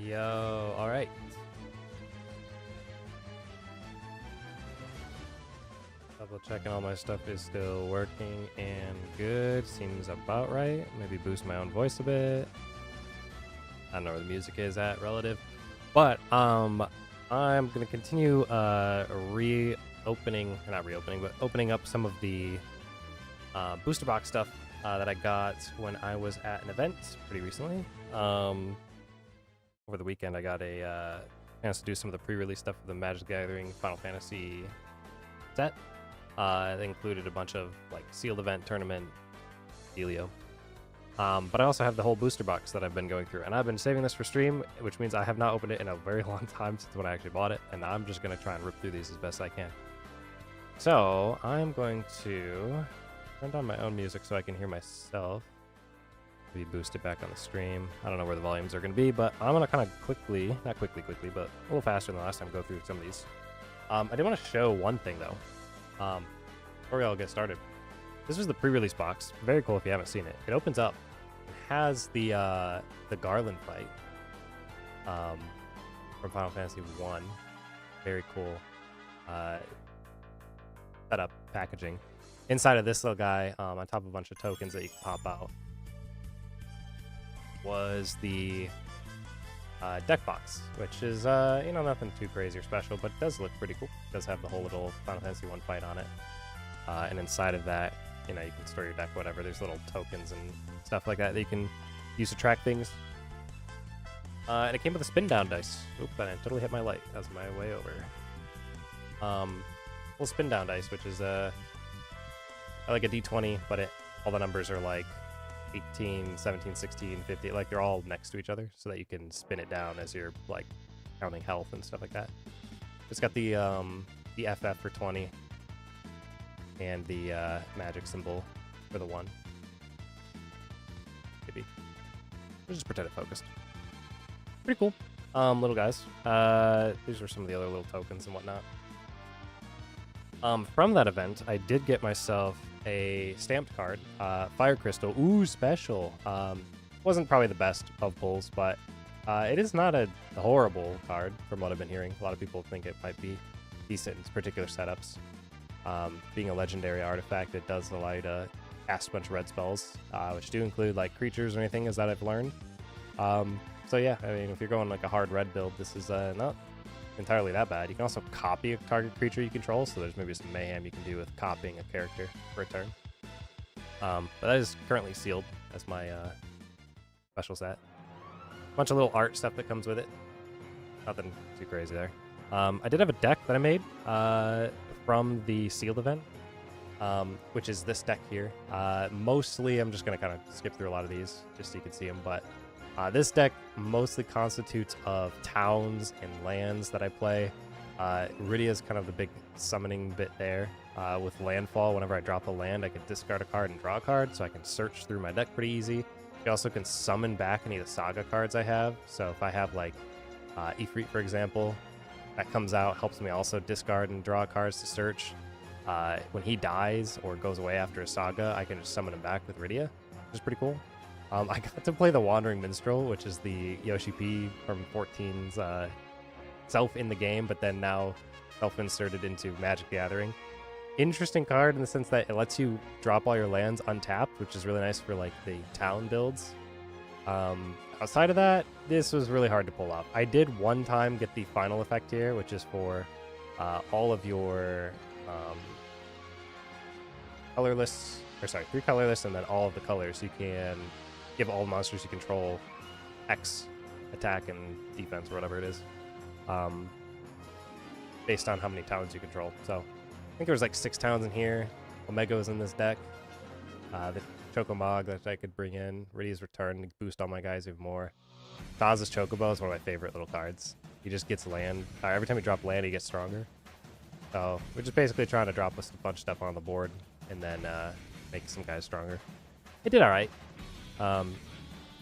Yo, all right. Double checking all my stuff is still working and good. Seems about right. Maybe boost my own voice a bit. I don't know where the music is at relative. But I'm gonna continue opening up some of the booster box stuff that I got when I was at an event pretty recently. Over the weekend, I got a chance to do some of the pre-release stuff for the Magic the Gathering Final Fantasy set. It included a bunch of like sealed event tournament dealio. But I also have the whole booster box that I've been going through, and I've been saving this for stream, which means I have not opened it in a very long time since when I actually bought it, and I'm just going to try and rip through these as best I can. So I'm going to turn down my own music so I can hear myself. Maybe boost it back on the stream. I don't know where the volumes are going to be, but I'm going to kind of quickly, not quickly, but a little faster than the last time, go through some of these. I did want to show one thing, though, before we all get started. This was the pre-release box. Very cool if you haven't seen it. It opens up. It has the Garland fight from Final Fantasy 1. Very cool setup packaging. Inside of this little guy, on top of a bunch of tokens that you can pop out, was the deck box, which is, nothing too crazy or special, but it does look pretty cool. It does have the whole little Final Fantasy 1 fight on it. And inside of that, you can store your deck, whatever. There's little tokens and stuff like that you can use to track things. And it came with a spin down dice. Oop, I totally hit my light. That was my way over. Little spin down dice, which is like a D20, but all the numbers are like 18, 17, 16, 50. Like they're all next to each other so that you can spin it down as you're like counting health and stuff like that. It's got the FF for 20 and the magic symbol for the 1. Maybe. We'll just pretend it focused. Pretty cool. Little guys. These are some of the other little tokens and whatnot. From that event, I did get myself a stamped card, Fire Crystal. Ooh, special. Wasn't probably the best of pulls, but it is not a horrible card from what I've been hearing. A lot of people think it might be decent in particular setups. Being a legendary artifact, it does allow you to cast a bunch of red spells, which do include like creatures or anything, as that I've learned. So yeah, I mean, if you're going like a hard red build, this is not entirely that bad. You can also copy a target creature you control, so there's maybe some mayhem you can do with copying a character for a turn. But that is currently sealed as my special set. Bunch of little art stuff that comes with it. Nothing too crazy there. I did have a deck that I made from the sealed event, which is this deck here. Mostly, I'm just going to kind of skip through a lot of these just so you can see them, but this deck mostly constitutes of towns and lands that I play. Iridia is kind of the big summoning bit there. With landfall, whenever I drop a land, I can discard a card and draw a card, so I can search through my deck pretty easy. I also can summon back any of the saga cards I have. So if I have like Ifrit, for example, that comes out, helps me also discard and draw cards to search. When he dies or goes away after a saga, I can just summon him back with Iridia, which is pretty cool. I got to play the Wandering Minstrel, which is the Yoshi P from 14's self in the game, but then now self-inserted into Magic the Gathering. Interesting card in the sense that it lets you drop all your lands untapped, which is really nice for like the town builds. Outside of that, this was really hard to pull off. I did one time get the final effect here, which is for all of your colorless, or sorry, 3 colorless, and then all of the colors. You can give all monsters you control X attack and defense or whatever it is, based on how many towns you control. So I think there was like 6 towns in here. Omega was in this deck. The Chocomog that I could bring in. Ridia's Return to boost all my guys even more. Taz's Chocobo is one of my favorite little cards. He just gets land. Every time you drop land, he gets stronger. So we're just basically trying to drop a bunch of stuff on the board and then make some guys stronger. It did all right.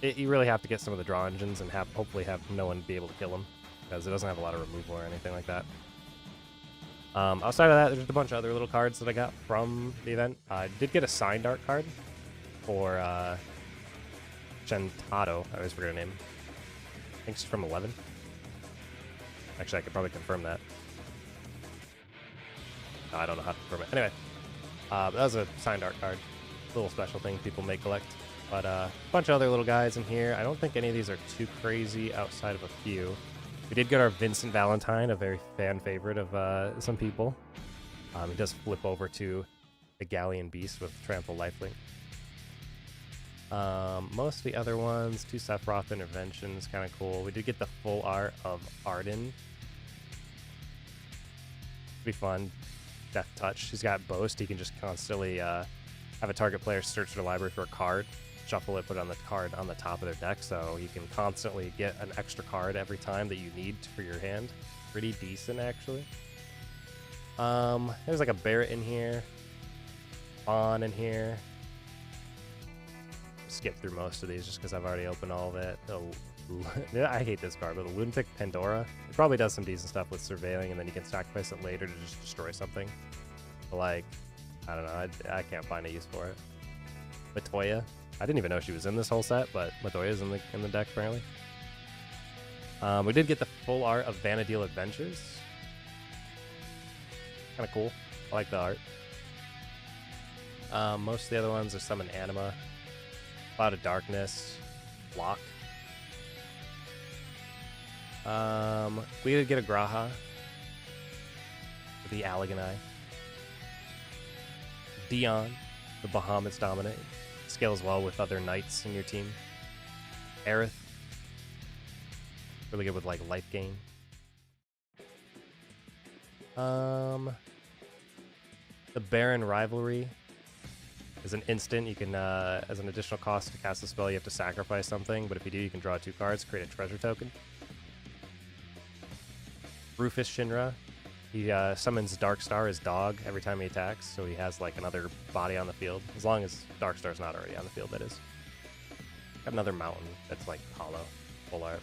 You really have to get some of the draw engines and hopefully have no one be able to kill him, because it doesn't have a lot of removal or anything like that. Outside of that, there's just a bunch of other little cards that I got from the event. I did get a signed art card for Gentado. I always forget her name. I think she's from 11. Actually, I could probably confirm that. No, I don't know how to confirm it. Anyway, that was a signed art card. Little special thing people may collect. But a bunch of other little guys in here. I don't think any of these are too crazy outside of a few. We did get our Vincent Valentine, a very fan favorite of some people. He does flip over to the Galleon Beast with Trample Lifelink. Most of the other ones, 2 Sephiroth Interventions, kind of cool. We did get the full art of Arden. Be fun. Death Touch. He's got Boast. He can just constantly have a target player search their library for a card, shuffle it, put it on the card on the top of their deck, so you can constantly get an extra card every time that you need for your hand. Pretty decent, actually. There's like a Barret in here. Fawn in here. Skip through most of these just because I've already opened all of it. I hate this card, but the Lunatic Pandora. It probably does some decent stuff with surveilling, and then you can sacrifice it later to just destroy something. But like, I don't know. I can't find a use for it. Matoya. I didn't even know she was in this whole set, but Matoya's in the deck apparently. We did get the full art of Vanadil Adventures. Kind of cool. I like the art. Most of the other ones are Summon Anima, Cloud of Darkness, Block. We did get a Graha, the Alleganai, Dion, the Bahamut's Dominate, scales well with other knights in your team. Aerith, really good with like life gain. The Baron Rivalry is an instant. You can, as an additional cost to cast a spell, you have to sacrifice something, but if you do, you can draw 2 cards, create a treasure token. Rufus Shinra. He summons Darkstar as dog every time he attacks, so he has like another body on the field. As long as Darkstar's not already on the field, that is. Got another mountain that's like hollow, full art.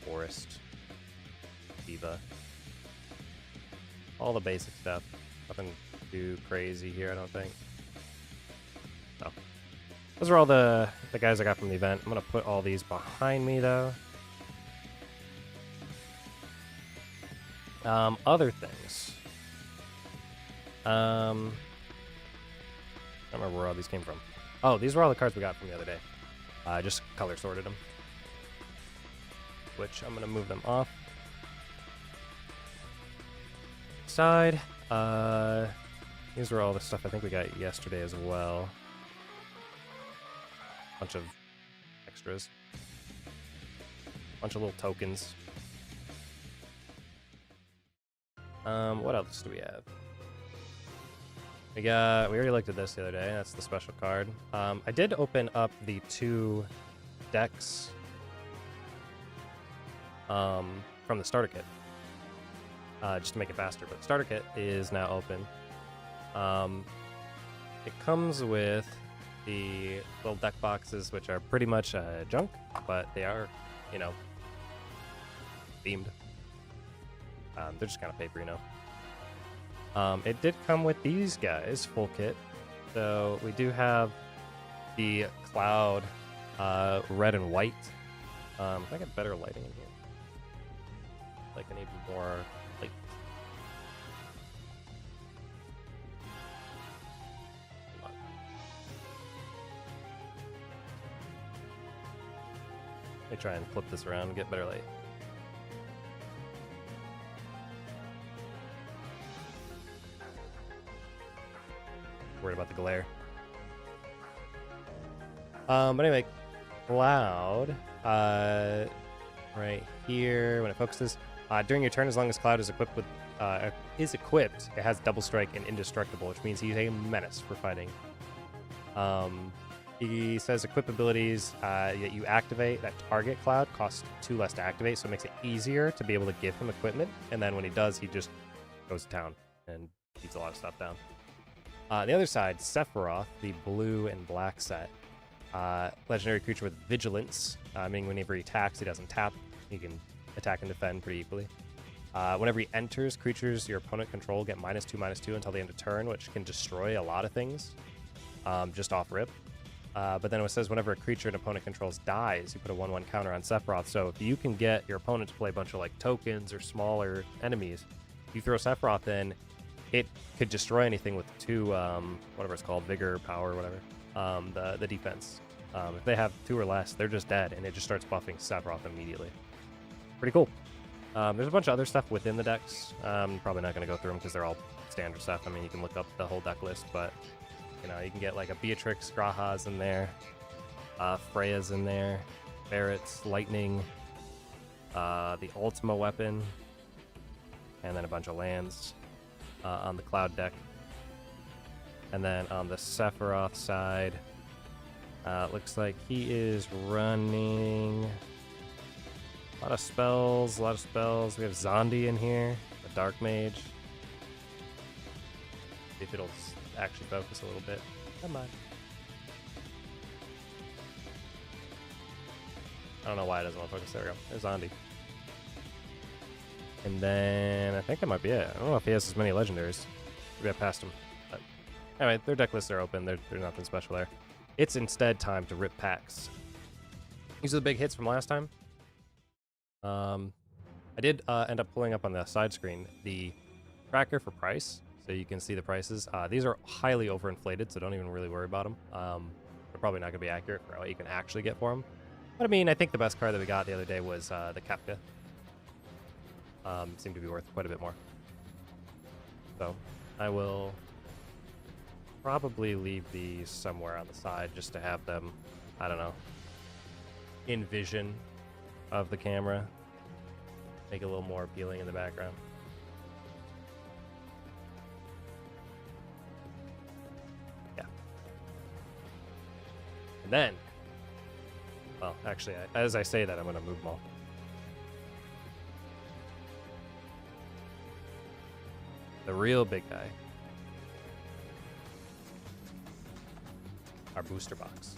Forest. Diva. All the basic stuff. Nothing too crazy here, I don't think. No. Those are all the guys I got from the event. I'm going to put all these behind me, though. Other things. I don't remember where all these came from. Oh, these were all the cards we got from the other day. I just color sorted them. Which I'm going to move them off. Side. These were all the stuff I think we got yesterday as well. Bunch of extras. Bunch of little tokens. What else do we have? We already looked at this the other day. That's the special card. I did open up the 2 decks from the starter kit. Just to make it faster, but the starter kit is now open. It comes with the little deck boxes, which are pretty much junk, but they are, you know, themed. They're just kind of paper, you know. It did come with these guys, full kit. So we do have the Cloud red and white. If I get better lighting in here. Like I need more light. Let me try and flip this around and get better light. Worried about the glare. But anyway, Cloud, right here, when it focuses, during your turn, as long as Cloud is equipped with, it has double strike and indestructible, which means he's a menace for fighting. He says equip abilities that you activate that target Cloud cost 2 less to activate, so it makes it easier to be able to give him equipment. And then when he does, he just goes to town and beats a lot of stuff down. On the other side, Sephiroth, the blue and black set. Legendary creature with Vigilance, meaning whenever he attacks, he doesn't tap. He can attack and defend pretty equally. Whenever he enters, creatures your opponent control get -2/-2 until the end of turn, which can destroy a lot of things just off rip. But then it says whenever a creature an opponent controls dies, you put a 1/1 counter on Sephiroth. So if you can get your opponent to play a bunch of like tokens or smaller enemies, you throw Sephiroth in, it could destroy anything with 2, whatever it's called, vigor, power, whatever, the defense. If they have 2 or less, they're just dead, and it just starts buffing Sephiroth immediately. Pretty cool. There's a bunch of other stuff within the decks. I'm probably not going to go through them because they're all standard stuff. I mean, you can look up the whole deck list, but you know, you can get like a Beatrix, Graha's in there, Freya's in there, Barrett's, Lightning, the Ultima weapon, and then a bunch of lands on the Cloud deck. And then on the Sephiroth side, looks like he is running a lot of spells, We have Zondi in here, a Dark Mage. See if it'll actually focus a little bit. Come on. I don't know why it doesn't want to focus. There we go. There's Zondi. And then I think that might be it. I don't know if he has as many legendaries. Maybe I passed him. But anyway, their deck lists are open. There's nothing special there. It's instead time to rip packs. These are the big hits from last time. I did end up pulling up on the side screen the tracker for price, so you can see the prices. These are highly overinflated, so don't even really worry about them. They're probably not going to be accurate for what you can actually get for them. But I mean, I think the best card that we got the other day was the Kefka. Seemed to be worth quite a bit more. So I will probably leave these somewhere on the side just to have them, I don't know, in vision of the camera. Make it a little more appealing in the background. Yeah. And then, well, actually, as I say that, I'm going to move them all. The real big guy. Our booster box.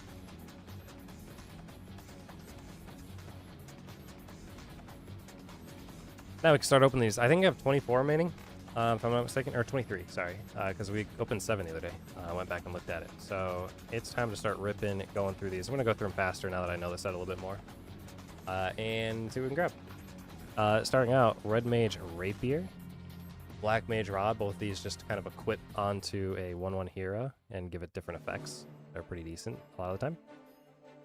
Now we can start opening these. I think I have 24 remaining, if I'm not mistaken, or 23, sorry, because we opened 7 the other day. I went back and looked at it. So it's time to start ripping, going through these. I'm going to go through them faster now that I know the set a little bit more. And see what we can grab. Starting out, Red Mage Rapier, Black Mage Rod. Both these just kind of equip onto a 1/1 hero and give it different effects. They're pretty decent a lot of the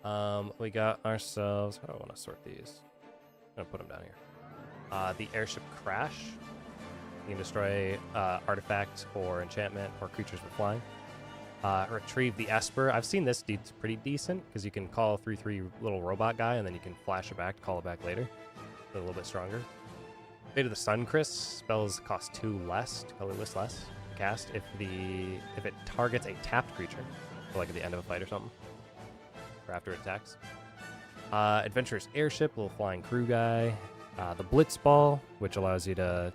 time. We got ourselves, how do I want to sort these? I'm going to put them down here. The Airship Crash. You can destroy artifact or enchantment or creatures with flying. Retrieve the Esper. I've seen this dude's pretty decent because you can call 3/3 little robot guy and then you can flash it back, call it back later. A little bit stronger. Fate of the Suncrest. Spells cost 2 less, colorless less to cast if it targets a tapped creature, so like at the end of a fight or something, or after it attacks. Adventurer's Airship, little flying crew guy. The Blitz Ball, which allows you to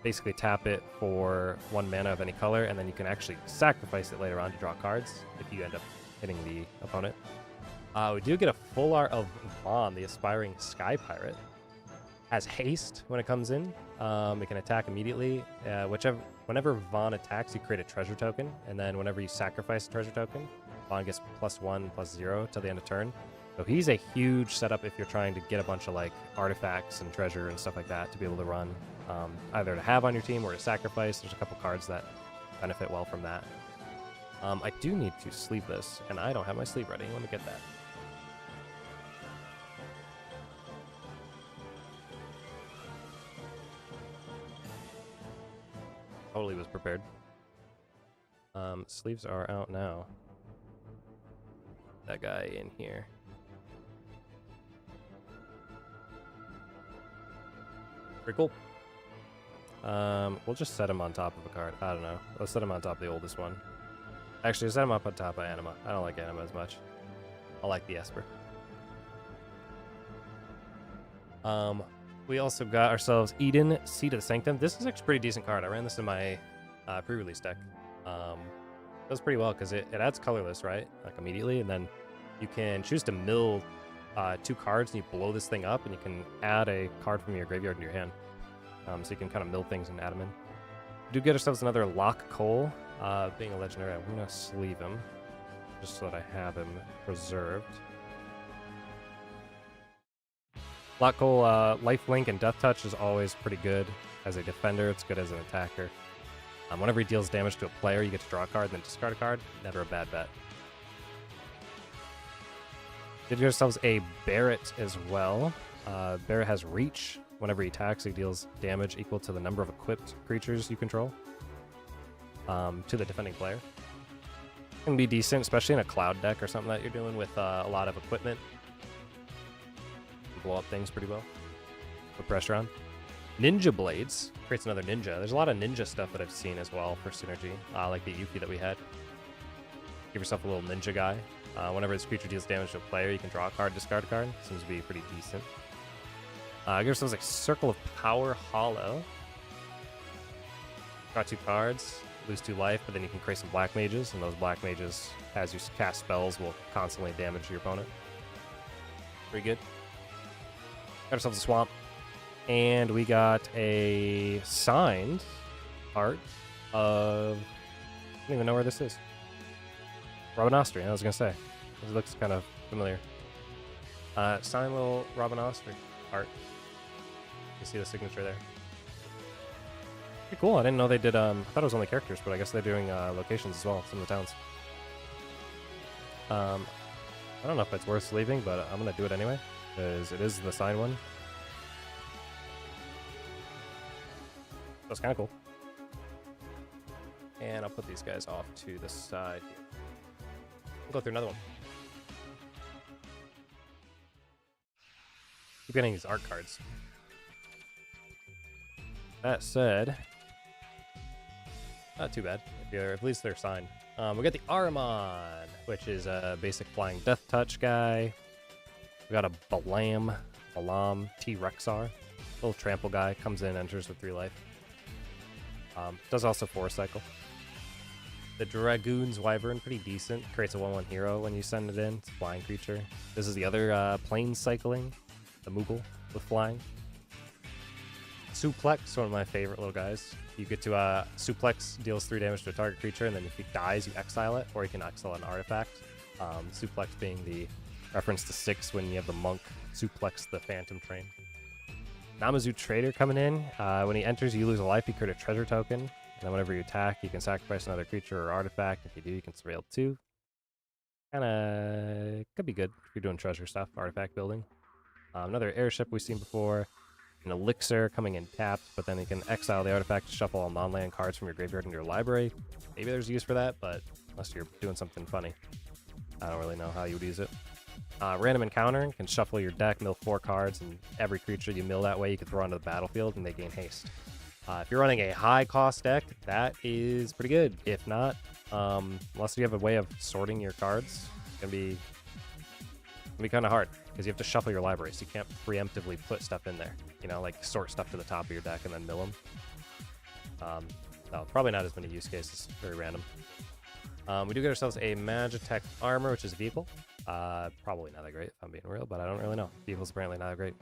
basically tap it for 1 mana of any color, and then you can actually sacrifice it later on to draw cards if you end up hitting the opponent. We do get a full art of Vaughn, the Aspiring Sky Pirate. Has haste when it comes in. It can attack immediately. Whenever Vaughn attacks, you create a treasure token, and then whenever you sacrifice a treasure token, Vaughn gets +1/+0 till the end of turn. So he's a huge setup if you're trying to get a bunch of like artifacts and treasure and stuff like that to be able to run, either to have on your team or to sacrifice. There's a couple cards that benefit well from that. I do need to sleeve this, and I don't have my sleeve ready. Let me get that. Totally was prepared. Sleeves are out now. That guy in here. Pretty cool. We'll just set him on top of a card. I don't know. Let's set him on top of the oldest one. Actually, set him up on top of Anima. I don't like Anima as much. I like the Esper. We also got ourselves Eden, Seat of the Sanctum. This is actually a pretty decent card. I ran this in my pre-release deck. Does pretty well because it adds colorless, right? Like immediately, and then you can choose to mill 2 cards, and you blow this thing up, and you can add a card from your graveyard into your hand. So you can kind of mill things and add them in. We do get ourselves another Lock Cole. Being a legendary, I'm going to sleeve him. just so that I have him preserved. Lot cool. Lifelink and Death Touch is always pretty good as a defender. It's good as an attacker. Whenever he deals damage to a player, you get to draw a card, then discard a card. Never a bad bet. Did yourselves a Barret as well. Barret has Reach. Whenever he attacks, he deals damage equal to the number of equipped creatures you control to the defending player. Can be decent, especially in a cloud deck or something that you're doing with a lot of equipment. Blow up things pretty well. Put pressure on. Ninja Blades creates another ninja. There's a lot of ninja stuff that I've seen as well for synergy, like the Yuki that we had. Give yourself a little ninja guy. Whenever this creature deals damage to a player, you can draw a card, discard a card. Seems to be pretty decent. Give yourselves a Circle of Power Hollow. Draw 2 cards, lose 2 life, but then you can create some Black Mages, and those Black Mages, as you cast spells, will constantly damage your opponent. Pretty good. Got ourselves a Swamp. And we got a signed art of... I don't even know where this is. Robin Ostry, I was going to say. This looks kind of familiar. Signed little Robin Ostry art. You see the signature there. Pretty cool. I didn't know they did... I thought it was only characters, but I guess they're doing locations as well, some of the towns. I don't know if it's worth leaving, but I'm going to do it anyway, because it is the signed one. That's kind of cool. And I'll put these guys off to the side here. We'll go through another one. Keep getting these art cards. That said, not too bad. At least they're signed. We got the Aramon, which is a basic flying Death Touch guy. We got a Balam T-Rexar. Little trample guy. Comes in, enters with 3 life. Does also Force Cycle. The Dragoon's Wyvern, pretty decent. Creates a 1/1 hero when you send it in. It's a flying creature. This is the other plane cycling, the Moogle with flying. Suplex, one of my favorite little guys. You get to Suplex, deals 3 damage to a target creature, and then if he dies, you exile it, or you can exile an artifact. Suplex being the reference to 6 when you have the monk suplex the Phantom Train. Namazu Trader coming in. When he enters, you lose a life. You create a treasure token. And then whenever you attack, you can sacrifice another creature or artifact. If you do, you can surveil 2. Kinda could be good if you're doing treasure stuff, artifact building. Another airship we've seen before. An elixir coming in tapped, but then you can exile the artifact to shuffle all non-land cards from your graveyard into your library. Maybe there's use for that, but unless you're doing something funny, I don't really know how you would use it. Random Encounter can shuffle your deck, mill 4 cards, and every creature you mill that way you can throw onto the battlefield and they gain haste. If you're running a high cost deck, that is pretty good. If not, unless you have a way of sorting your cards, it's gonna be kind of hard because you have to shuffle your library, so you can't preemptively put stuff in there. You know, like sort stuff to the top of your deck and then mill them. No, probably not as many use cases. Very random. We do get ourselves a Magitech Armor, which is a vehicle. Probably not that great, if I'm being real, but I don't really know. Vehicle's apparently not that great.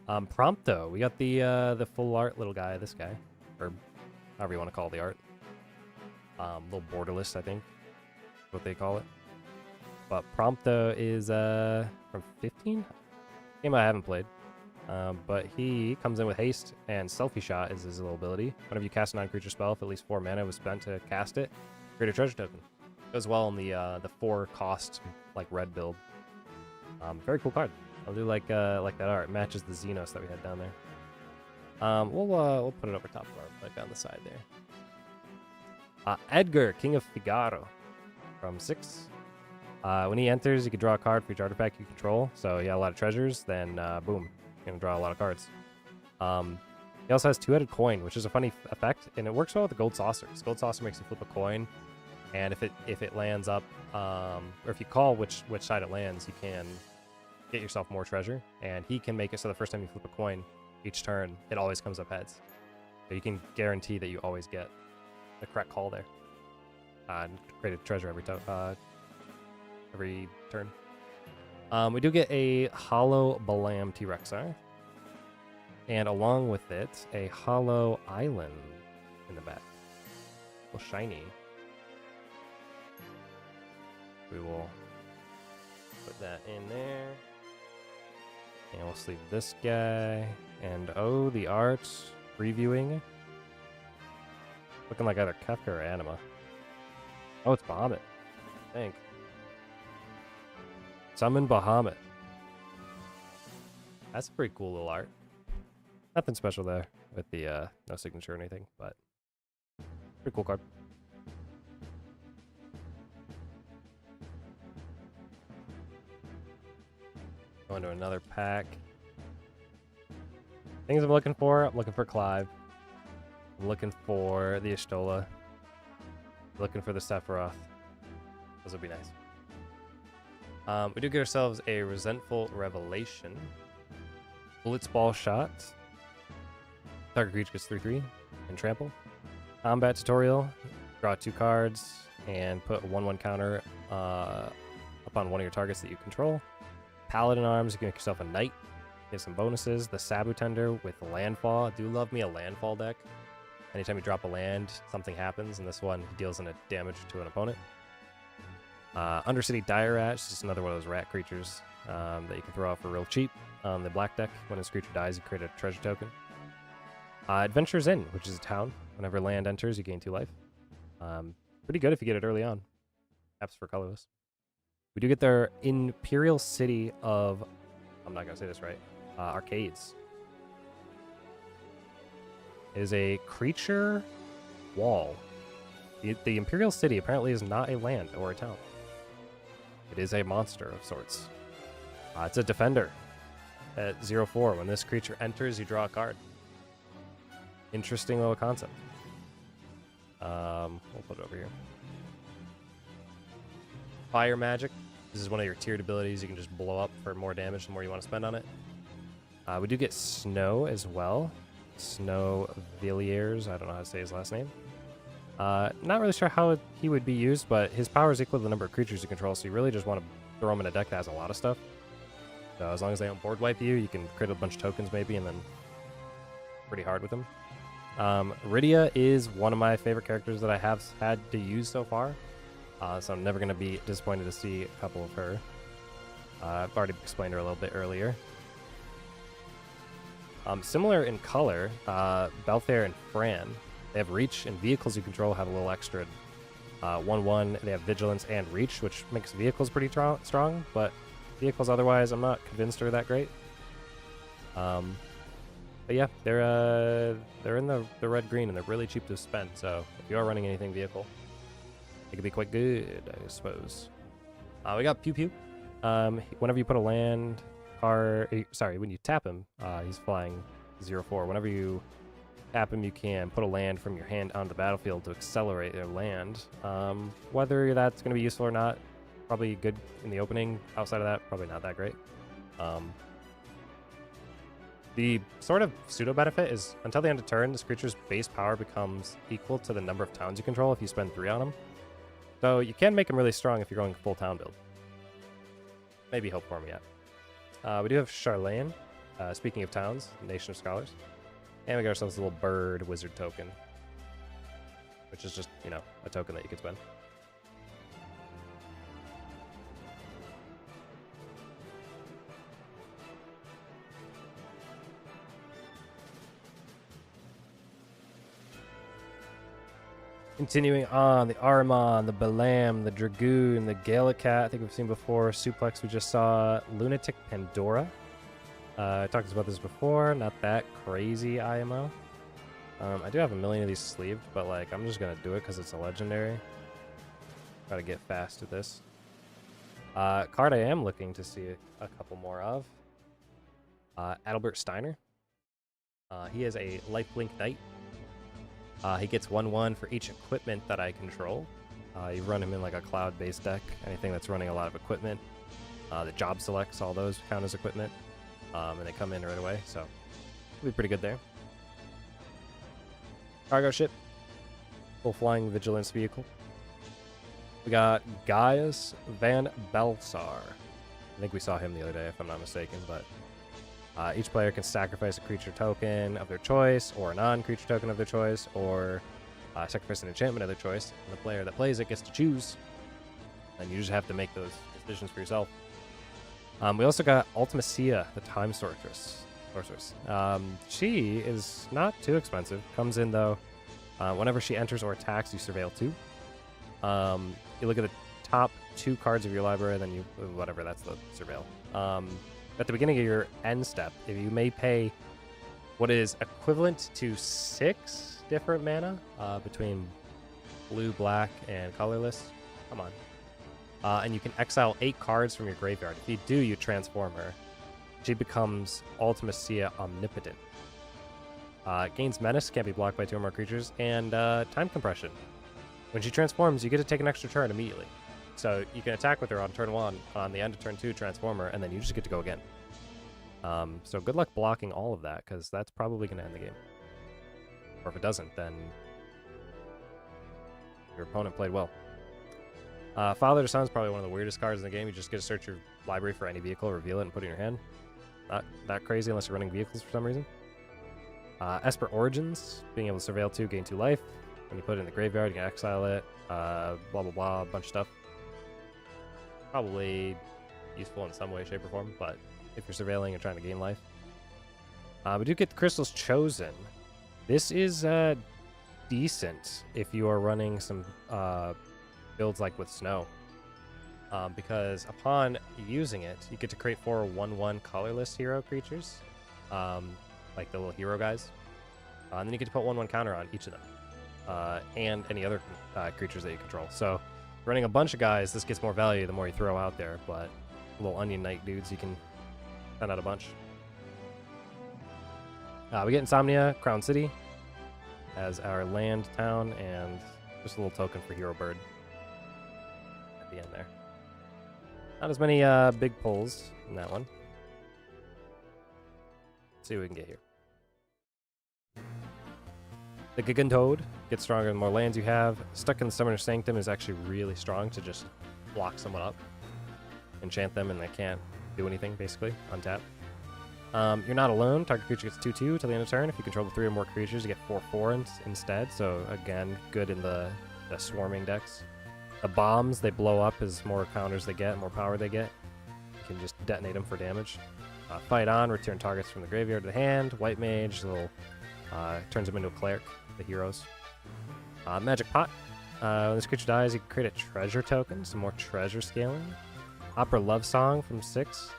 Prompto, we got the full art little guy, this guy, or however you want to call the art. Little borderless, I think, is what they call it. But Prompto is from 15? Game I haven't played. But he comes in with haste, and Selfie Shot is his little ability. Whenever you cast a non-creature spell, if at least 4 mana was spent to cast it, create a treasure token. Goes well in the 4 cost like red build. Very cool card. I'll do like that art. Matches the Xenos that we had down there. We'll put it over top of our, like on the side there. Edgar, King of Figaro, from 6. When he enters, you can draw a card for each artifact you control. So you got a lot of treasures, then boom, you're gonna draw a lot of cards. He also has 2-headed coin, which is a funny effect, and it works well with the Gold Saucer. Gold Saucer makes you flip a coin, and if it lands up, or if you call which side it lands, you can get yourself more treasure. And he can make it so the first time you flip a coin, each turn, it always comes up heads. So you can guarantee that you always get the correct call there. And create a treasure every turn. We do get a Hollow Balam T-Rexar. And along with it, a Hollow Island in the back. A little shiny. We will put that in there. And we'll sleeve this guy. And oh, the art previewing. Looking like either Kefka or Anima. Oh, it's Bahamut. I think. Summon Bahamut. That's a pretty cool little art. Nothing special there with the no signature or anything, but pretty cool card. Going to another pack. Things I'm looking for Clive. I'm looking for the Ashtola. Looking for the Sephiroth. Those would be nice. We do get ourselves a Resentful Revelation. Blitzball Shot. Target creature gets 3/3 and trample. Combat Tutorial. Draw 2 cards and put a 1/1 counter upon one of your targets that you control. Paladin Arms, you can make yourself a knight. Get some bonuses. The Sabu Tender with Landfall. I do love me a landfall deck. Anytime you drop a land, something happens, and this one deals in a damage to an opponent. Undercity Dire Rat is just another one of those rat creatures that you can throw out for real cheap on the black deck. When this creature dies, you create a treasure token. Adventure's Inn, which is a town. Whenever land enters, you gain 2 life. Pretty good if you get it early on. Apps for colorless. We do get their Imperial City of... I'm not going to say this right. Arcades. It is a creature wall. The Imperial City apparently is not a land or a town. It is a monster of sorts. It's a defender at 0/4. When this creature enters, you draw a card. Interesting little concept. We'll put it over here. Fire Magic. This is one of your tiered abilities. You can just blow up for more damage the more you want to spend on it. We do get Snow as well. Snow Villiers. I don't know how to say his last name. Not really sure how he would be used, but his power is equal to the number of creatures you control, so you really just want to throw him in a deck that has a lot of stuff. So as long as they don't board wipe you, you can create a bunch of tokens maybe, and then pretty hard with him. Rydia is one of my favorite characters that I have had to use so far, so I'm never going to be disappointed to see a couple of her. I've already explained her a little bit earlier. Similar in color, Belfair and Fran. They have Reach, and vehicles you control have a little extra 1/1. They have Vigilance and Reach, which makes vehicles pretty strong, but vehicles otherwise, I'm not convinced they're that great. But yeah, they're in the red-green, and they're really cheap to spend, so if you are running anything vehicle, it could be quite good, I suppose. We got Pew Pew. Whenever you put a land card... Sorry, when you tap him, he's flying 0/4. Whenever you tap him, you can put a land from your hand onto the battlefield to accelerate their land. Whether that's going to be useful or not, probably good in the opening. Outside of that, probably not that great. The sort of pseudo-benefit is, until the end of turn, this creature's base power becomes equal to the number of towns you control if you spend 3 on him. So you can make him really strong if you're going full town build. Maybe hope for him yet. We do have Charlene, speaking of towns, Nation of Scholars. And we got ourselves a little bird wizard token, which is just, you know, a token that you could spend. Continuing on, the Ahriman, the Balam, the Dragoon, the Galacat, I think we've seen before. Suplex, we just saw. Lunatic Pandora. I talked about this before, not that crazy IMO. I do have a million of these sleeved, but like I'm just going to do it because it's a legendary. Try to get fast with this. Card I am looking to see a couple more of. Adalbert Steiner. He is a lifelink knight. He gets 1/1 for each equipment that I control. You run him in like a cloud-based deck. Anything that's running a lot of equipment. The job selects, all those count as equipment. And they come in right away, so it'll be pretty good there. Cargo ship. Full flying vigilance vehicle. We got Gaius Van Balsar. I think we saw him the other day, if I'm not mistaken, but each player can sacrifice a creature token of their choice, or a non-creature token of their choice, or sacrifice an enchantment of their choice, and the player that plays it gets to choose And you just have to make those decisions for yourself. We also got Ultimacia, the Time Sorceress. She is not too expensive. Comes in, though, whenever she enters or attacks, you surveil 2. You look at the top 2 cards of your library, then you... whatever, that's the surveil. At the beginning of your end step, if you may pay what is equivalent to 6 different mana between blue, black, and colorless. Come on. And you can exile 8 cards from your graveyard. If you do, you transform her. She becomes Ultimacia Omnipotent. Gains Menace, can't be blocked by 2 or more creatures, and Time Compression. When she transforms, you get to take an extra turn immediately. So you can attack with her on turn 1, on the end of turn 2, transform her, and then you just get to go again. So good luck blocking all of that, because that's probably going to end the game. Or if it doesn't, then your opponent played well. Father to Son is probably one of the weirdest cards in the game. You just get to search your library for any vehicle, reveal it, and put it in your hand. Not that crazy unless you're running vehicles for some reason. Esper Origins, being able to surveil 2, gain 2 life. When you put it in the graveyard, you can exile it. Blah, blah, blah, a bunch of stuff. Probably useful in some way, shape, or form, but if you're surveilling and trying to gain life. We do get the Crystals Chosen. This is decent if you are running some builds like with Snow. Because upon using it, you get to create 4 1/1 colorless hero creatures. Like the little hero guys. And then you get to put 1/1 counter on each of them. And any other creatures that you control. So running a bunch of guys, this gets more value the more you throw out there, but little Onion Knight dudes, you can send out a bunch. We get Insomnia, Crown City, as our land town, and just a little token for Hero Bird at the end there. Not as many big pulls in that one. Let's see what we can get here. The Gigantode gets stronger the more lands you have. Stuck in the Summoner's Sanctum is actually really strong to just block someone up. Enchant them and they can't do anything, basically, on tap. You're not alone. Target creature gets 2/2 till the end of turn. If you control the 3 or more creatures, you get 4/4 instead. So, again, good in the swarming decks. The bombs, they blow up as more counters they get, more power they get. You can just detonate them for damage. Fight on, return targets from the graveyard to the hand. White Mage, little turns them into a cleric, the heroes. Magic Pot. When this creature dies, you can create a treasure token, some more treasure scaling. Opera Love Song from 6.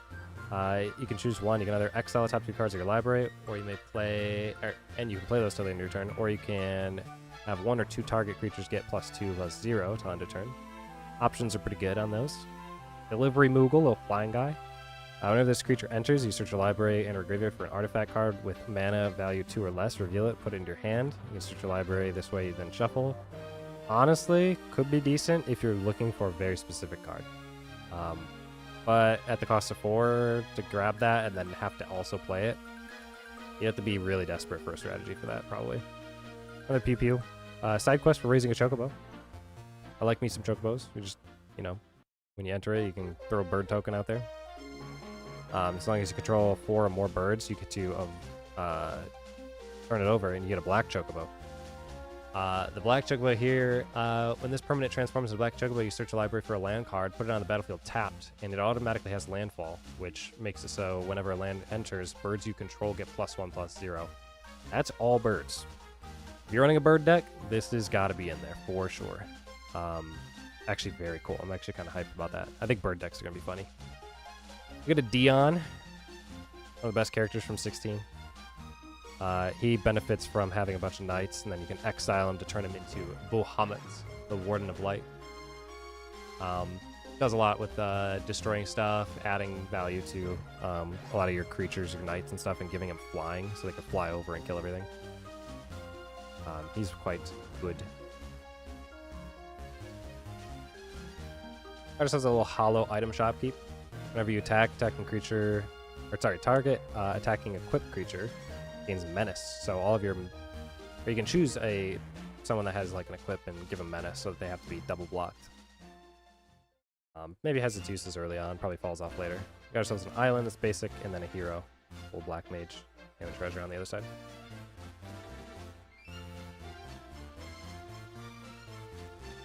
You can choose one. You can either exile the top 2 cards of your library, or you may play, and you can play those till the end of your turn, or you can have 1 or 2 target creatures get +2/+0 till end of turn. Options are pretty good on those. Delivery Moogle, little flying guy. Whenever this creature enters, you search your library and or graveyard for an artifact card with mana value 2 or less. Reveal it, put it into your hand. You can search your library this way, then shuffle. Honestly, could be decent if you're looking for a very specific card. But at the cost of 4 to grab that and then have to also play it, you have to be really desperate for a strategy for that, probably. Another Pew Pew. Side quest for raising a chocobo. I like me some chocobos. You just, you know, when you enter it, you can throw a bird token out there. As long as you control 4 or more birds, you get to turn it over and you get a black chocobo. The black chocobo here, when this permanent transforms into black chocobo, you search a library for a land card, put it on the battlefield tapped, and it automatically has landfall, which makes it so whenever a land enters, birds you control get +1/+0. That's all birds. If you're running a bird deck, this has got to be in there for sure. Actually very cool. I'm actually kind of hyped about that. I think bird decks are going to be funny. We get a Dion, one of the best characters from 16. He benefits from having a bunch of knights, and then you can exile him to turn him into Bahamut, the Warden of Light. Does a lot with destroying stuff, adding value to a lot of your creatures, your knights and stuff, and giving them flying so they can fly over and kill everything. He's quite good. I just has a little hollow item shop keep. Whenever you attack, target attacking equipped creature gains menace. So all of your, or you can choose someone that has like an equip and give them menace, so that they have to be double blocked. Maybe has its uses early on, probably falls off later. We got ourselves an island that's basic, and then a hero, full black mage, and a treasure on the other side.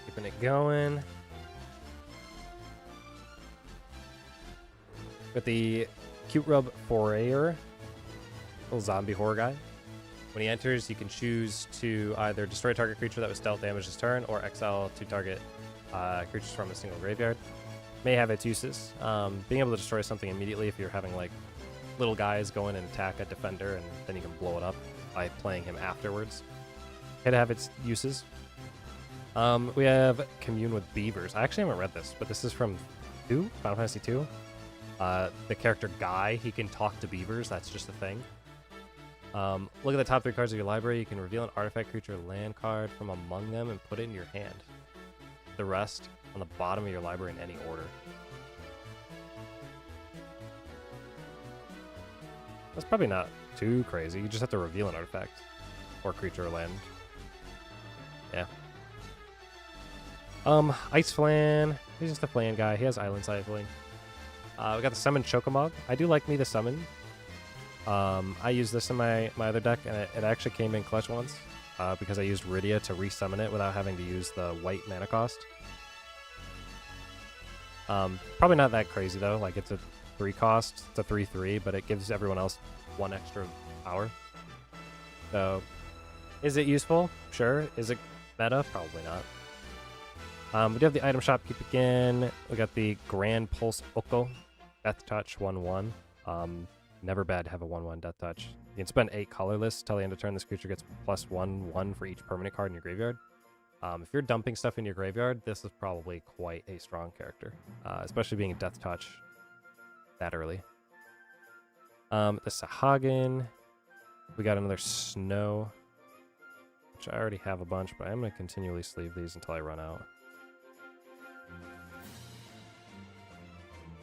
Keeping it going. With the Cute Rub Forayer, little zombie horror guy. When he enters, you can choose to either destroy a target creature that was dealt damage this turn, or exile 2 target creatures from a single graveyard. May have its uses. Being able to destroy something immediately if you're having like little guys go in and attack a defender, and then you can blow it up by playing him afterwards. Could have its uses. We have Commune with Beavers. I actually haven't read this, but this is from Final Fantasy 2. The character Guy, he can talk to beavers. That's just a thing. Look at the top 3 cards of your library. You can reveal an artifact, creature, land card from among them and put it in your hand. The rest on the bottom of your library in any order. That's probably not too crazy. You just have to reveal an artifact or creature or land. Yeah. Ice Flan. He's just a Flan guy. He has Island Cycling. We got the Summon Chocomog. I do like me the Summon. I used this in my other deck, and it actually came in clutch once because I used Rydia to resummon it without having to use the white mana cost. Probably not that crazy, though. Like, it's a 3 cost. It's a 3/3, but it gives everyone else 1 extra power. So, is it useful? Sure. Is it meta? Probably not. We do have the item shop keep again. We got the Grand Pulse Oko, Death Touch 1/1. Never bad to have a 1/1 Death Touch. You can spend 8 colorless till the end of turn. This creature gets +1/1 for each permanent card in your graveyard. If you're dumping stuff in your graveyard, this is probably quite a strong character, especially being a Death Touch that early. The Sahagin. We got another Snow, which I already have a bunch, but I'm going to continually sleeve these until I run out.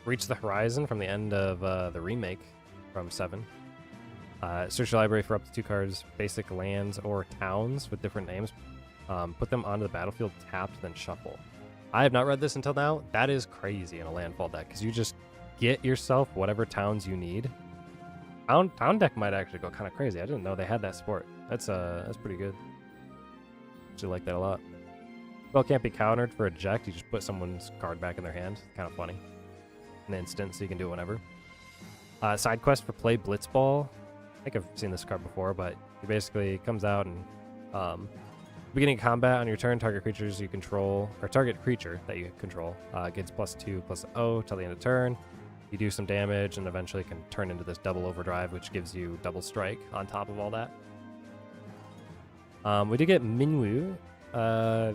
Reach the Horizon from the end of the remake from 7. Search your library for up to 2 cards, basic lands or towns with different names. Put them onto the battlefield tapped, then shuffle. I have not read this until now. That is crazy in a landfall deck, because you just get yourself whatever towns you need. Town deck might actually go kind of crazy. I didn't know they had that support. That's pretty good. Actually like that a lot. Spell can't be countered for eject. You just put someone's card back in their hand. Kind of funny. An instant, so you can do it whenever. Side quest for play Blitzball. I think I've seen this card before, but it basically comes out and beginning of combat on your turn, target creatures you control, or target creature that you control gets +2/+0 till the end of turn. You do some damage, and eventually can turn into this double overdrive, which gives you double strike on top of all that. We did get Minwu.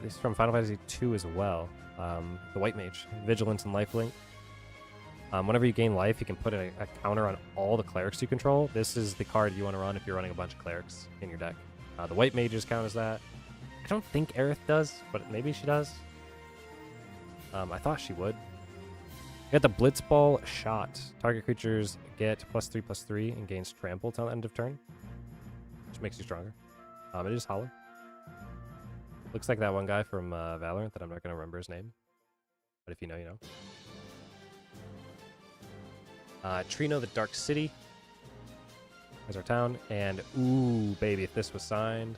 This is from Final Fantasy 2 as well. The White Mage, Vigilance and Lifelink. Whenever you gain life, you can put a counter on all the clerics you control. This is the card you want to run if you're running a bunch of clerics in your deck. The White Mages count as that. I don't think Aerith does, but maybe she does. I thought she would. You got the Blitzball Shot. Target creatures get +3/+3 and gains trample till the end of turn, which makes you stronger. It is hollow. Looks like that one guy from Valorant that I'm not going to remember his name. But if you know, you know. Trino the Dark City is our town. And, ooh, baby, if this was signed,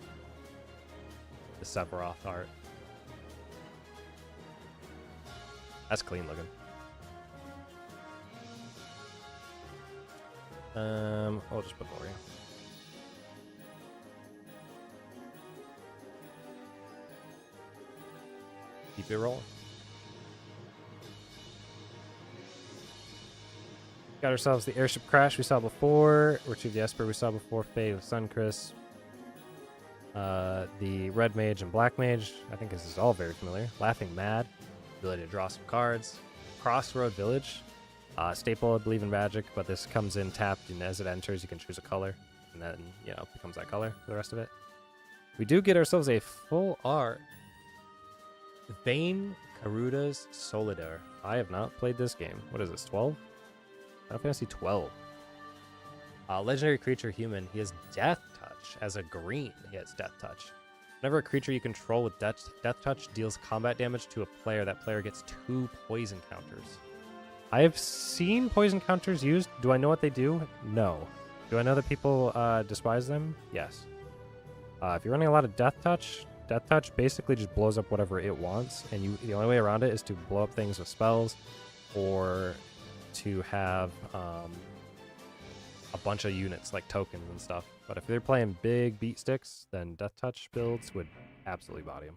the Sephiroth art. That's clean looking. I'll just put more in. Keep it rolling. Got ourselves the airship crash we saw before. Retrieve the Esper we saw before. Fade with Suncrisp. The Red Mage and Black Mage. I think this is all very familiar. Laughing Mad. Ability to draw some cards. Crossroad Village. Staple, I believe in Magic, but this comes in tapped, and as it enters, you can choose a color, and then, you know, it becomes that color for the rest of it. We do get ourselves a full art. Vayne Karuda's Solidar. I have not played this game. What is this, 12? Final Fantasy 12. Legendary creature human. He has Death Touch. As a green, he has Death Touch. Whenever a creature you control with Death Touch deals combat damage to a player, that player gets 2 poison counters. I have seen poison counters used. Do I know what they do? No. Do I know that people despise them? Yes. If you're running a lot of Death Touch basically just blows up whatever it wants, and the only way around it is to blow up things with spells or to have a bunch of units like tokens and stuff. But if they're playing big beat sticks, then Death Touch builds would absolutely body him.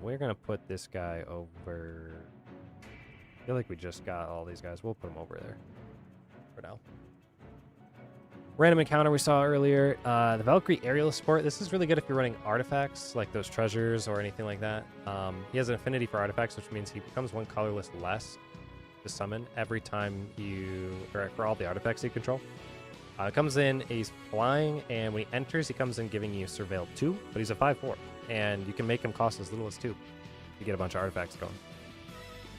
We're gonna put this guy over. I feel like we just got all these guys. We'll put them over there for now. Random encounter we saw earlier. The Valkyrie aerial support. This is really good if you're running artifacts like those treasures or anything like that. He has an affinity for artifacts, which means he becomes one colorless less to summon every time or for all the artifacts you control. Comes in, he's flying, and when he enters, he comes in giving you Surveil 2, but he's a 5/4, and you can make him cost as little as 2 to get a bunch of artifacts going.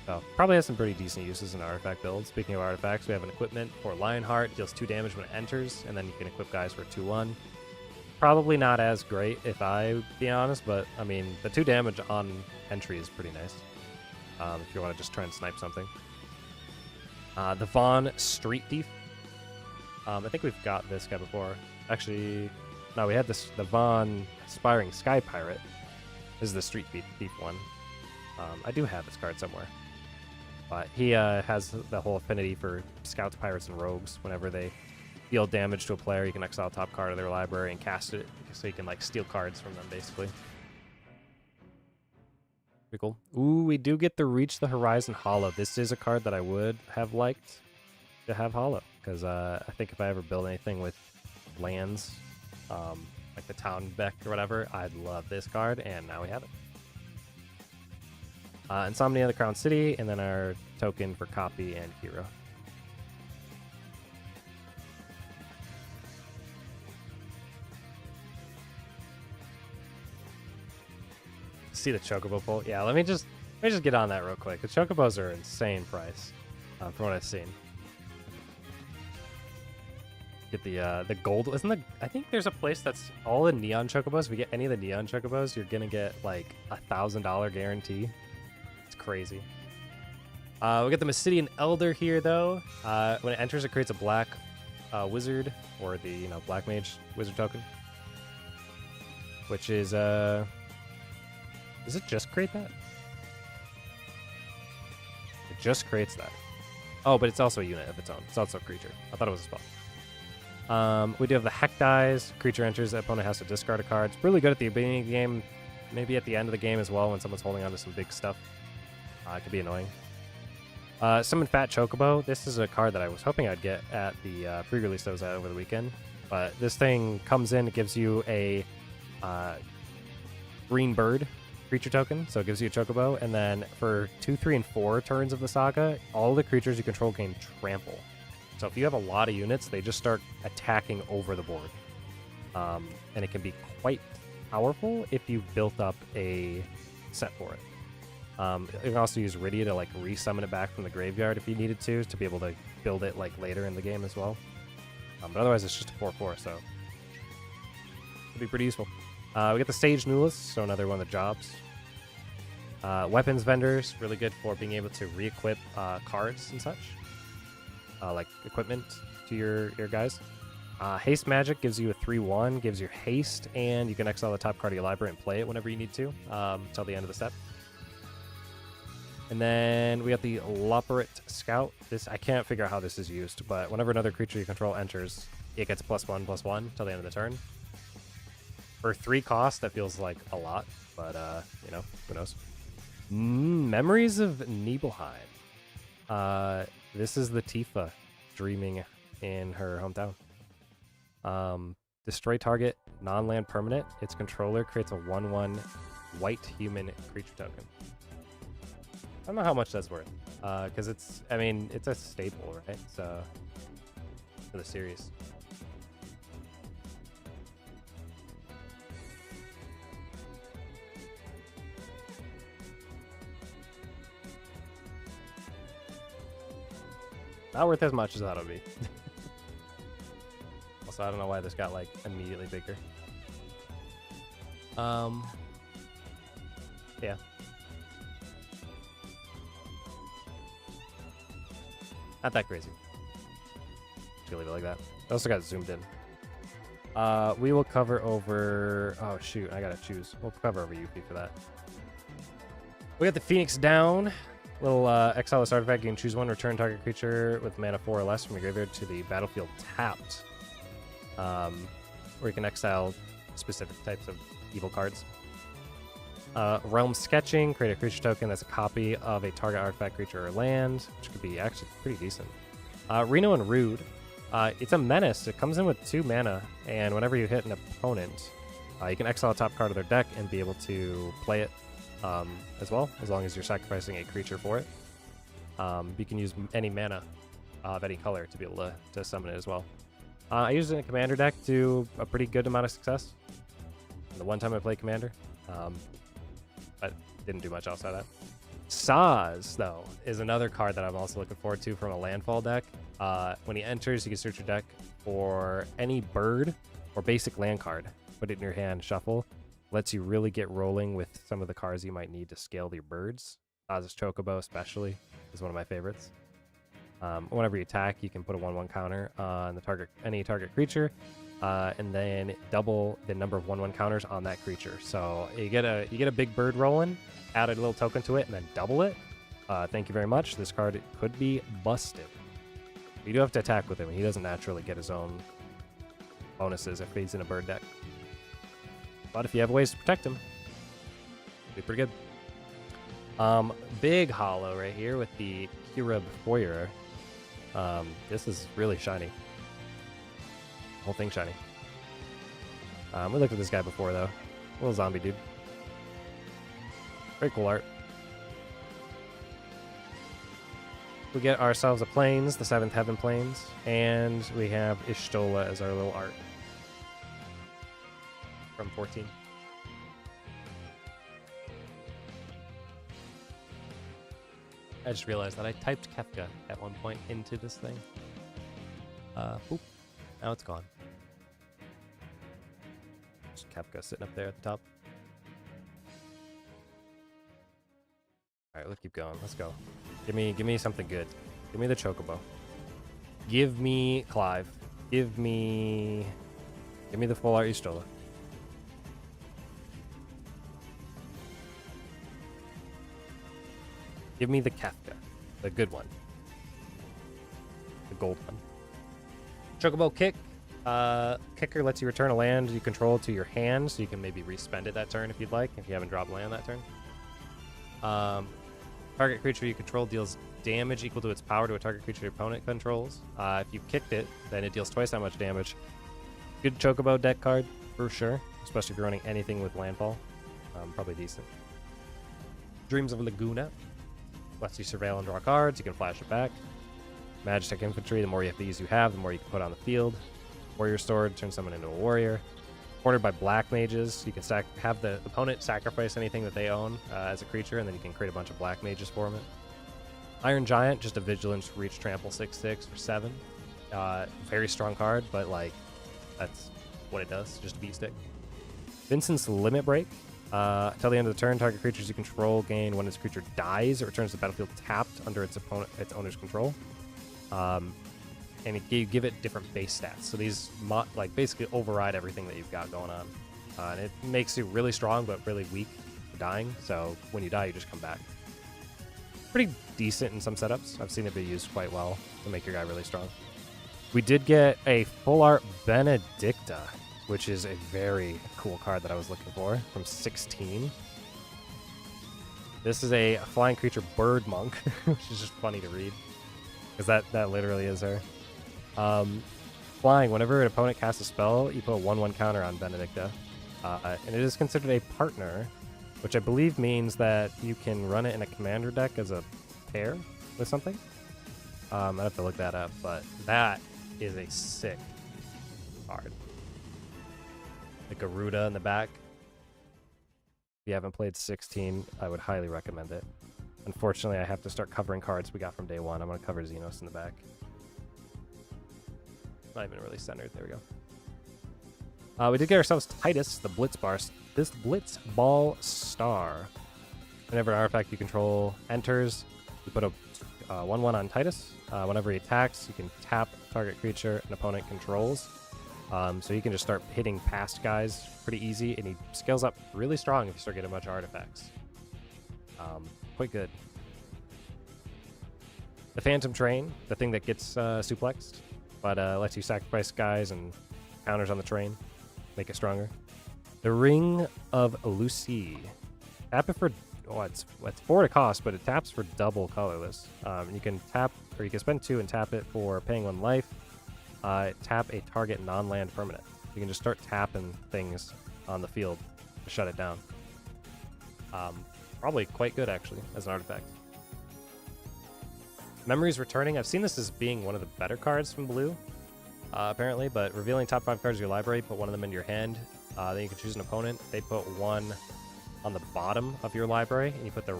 So, probably has some pretty decent uses in artifact builds. Speaking of artifacts, we have an equipment for Lionheart, deals 2 damage when it enters, and then you can equip guys for 2/1. Probably not as great, if I be honest, but, I mean, the 2 damage on entry is pretty nice, if you want to just try and snipe something. The Vaughn Street Thief. I think we've got this guy before. Actually, no, we had the Vaughn Aspiring Sky Pirate. This is the Street Thief one. I do have this card somewhere. But he has the whole affinity for Scouts, Pirates, and Rogues. Whenever they deal damage to a player, you can exile a top card of their library and cast it, so you can like steal cards from them, basically. Pretty cool. Ooh, we do get the Reach the Horizon Hollow. This is a card that I would have liked to have Hollow, because I think if I ever build anything with lands, like the Town Beck or whatever, I'd love this card, and now we have it. Insomnia of the Crown City, and then our token for Copy and Hero. See the Chocobo pull? Yeah, let me just get on that real quick. The Chocobos are an insane price, from what I've seen. Get the gold. I think there's a place that's all the neon Chocobos. If we get any of the neon Chocobos, you're gonna get like $1,000 guarantee. It's crazy. We got the Mysidian Elder here though. When it enters, it creates a black wizard, or the black mage wizard token, which is does it just create that? It just creates that. Oh, but it's also a unit of its own. It's also a creature. I thought it was a spell. We do have the Heck Dies. Creature enters, the opponent has to discard a card. It's really good at the beginning of the game, maybe at the end of the game as well when someone's holding on to some big stuff. It could be annoying. Summon Fat Chocobo. This is a card that I was hoping I'd get at the pre-release that was at over the weekend. But this thing comes in, it gives you a green bird creature token, so it gives you a Chocobo, and then for 2, 3, and 4 turns of the saga, all the creatures you control gain trample. So if you have a lot of units, they just start attacking over the board. And it can be quite powerful if you've built up a set for it. You can also use Rydia to like resummon it back from the graveyard if you needed to be able to build it like later in the game as well. But otherwise it's just a 4/4, so it'll be pretty useful. We get the Sage Nullis, so another one of the jobs. Weapons Vendors, really good for being able to re-equip cards and such. Like equipment to your guys. Haste Magic gives you a 3/1, gives you haste, and you can exile the top card of your library and play it whenever you need to, until the end of the step. And then we got the Loporrit Scout. This, I can't figure out how this is used, but whenever another creature you control enters, it gets +1/+1 till the end of the turn. For 3 cost, that feels like a lot, but who knows? Memories of Nibelheim. This is the Tifa dreaming in her hometown. Destroy target non-land permanent. Its controller creates a 1/1 white human creature token. I don't know how much that's worth, because it's a staple, right? So for the series. Not worth as much as I thought it would be. Also, I don't know why this got like immediately bigger. Yeah. Not that crazy. Just leave it like that. I also got zoomed in. We will cover over... Oh, shoot. I gotta choose. We'll cover over Yuffie for that. We got the Phoenix Down. Little exile this artifact. You can choose one. Return target creature with mana 4 or less from your graveyard to the battlefield tapped. Or you can exile specific types of evil cards. Realm Sketching. Create a creature token that's a copy of a target artifact, creature, or land, which could be actually pretty decent. Reno and Rude. It's a menace. It comes in with 2 mana, and whenever you hit an opponent, you can exile a top card of their deck and be able to play it as well, as long as you're sacrificing a creature for it. You can use any mana of any color to be able to summon it as well. I used it in a commander deck to a pretty good amount of success. The one time I played commander, but didn't do much outside of that. Saz, though, is another card that I'm also looking forward to from a landfall deck. When he enters, you can search your deck for any bird or basic land card. Put it in your hand, shuffle. Lets you really get rolling with some of the cards you might need to scale your birds. Saz's Chocobo especially is one of my favorites. Whenever you attack, you can put a 1/1 counter on the any target creature, and then double the number of 1/1 counters on that creature. So you get a big bird rolling, add a little token to it, and then double it. Thank you very much. This card could be busted. You do have to attack with him. He doesn't naturally get his own bonuses if he's in a bird deck. But if you have ways to protect him, it'll be pretty good. Big hollow right here with the Kirub Foyer. This is really shiny. Whole thing shiny. We looked at this guy before though. Little zombie dude. Very cool art. We get ourselves a Plains, the 7th Heaven Plains, and we have Ishtola as our little art from 14. I just realized that I typed Kefka at one point into this thing. Boop. Now it's gone. Just Kefka sitting up there at the top. Alright, let's keep going. Let's go. Give me something good. Give me the Chocobo. Give me Clive. Give me the full art Ishtola. Give me the Kefka. The good one. The gold one. Chocobo Kick. Kicker lets you return a land you control to your hand, so you can maybe respend it that turn if you'd like, if you haven't dropped land that turn. Target creature you control deals damage equal to its power to a target creature your opponent controls. If you kicked it, then it deals twice that much damage. Good Chocobo deck card, for sure. Especially if you're running anything with landfall. Probably decent. Dreams of Laguna. Lets you surveil and draw cards. You can flash it back. Magitech Infantry. The more you have these you have, the more you can put on the field. Warrior Sword. Turn someone into a warrior. Ordered by Black Mages. You can have the opponent sacrifice anything that they own as a creature, and then you can create a bunch of Black Mages for it. Iron Giant. Just a Vigilance, Reach, Trample 6/6 for 7. Very strong card, but like that's what it does. Just a beat stick. Vincent's Limit Break. Until the end of the turn, target creatures you control gain when its creature dies. It returns to the battlefield tapped under its owner's control. And you give it different base stats. So these like basically override everything that you've got going on. And it makes you really strong but really weak for dying. So when you die, you just come back. Pretty decent in some setups. I've seen it be used quite well to make your guy really strong. We did get a full art Benedicta, which is a very cool card that I was looking for, from 16. This is a flying creature bird monk, which is just funny to read, because that literally is her. Flying, whenever an opponent casts a spell, you put a 1/1 counter on Benedicta, and it is considered a partner, which I believe means that you can run it in a commander deck as a pair with something. I'd have to look that up, but that is a sick card. The Garuda in the back. If you haven't played 16, I would highly recommend it. Unfortunately, I have to start covering cards we got from day one. I'm going to cover Xenos in the back. Not even really centered. There we go. We did get ourselves Titus, the Blitzball. This Blitzball Star. Whenever an artifact you control enters, you put a 1/1 on Titus. Whenever he attacks, you can tap target creature an opponent controls. So you can just start hitting past guys pretty easy, and he scales up really strong if you start getting a bunch of artifacts. Quite good. The Phantom Train, the thing that gets suplexed, but lets you sacrifice guys and counters on the train, make it stronger. The Ring of Lucy. Tap it for, it's 4 to cost, but it taps for double colorless. You can tap, or you can spend 2 and tap it for paying 1 life. Tap a target non-land permanent. You can just start tapping things on the field to shut it down. Probably quite good, actually, as an artifact. Memories Returning. I've seen this as being one of the better cards from blue, apparently, but revealing top 5 cards of your library, put 1 of them into your hand. Then you can choose an opponent. They put 1 on the bottom of your library, and you put the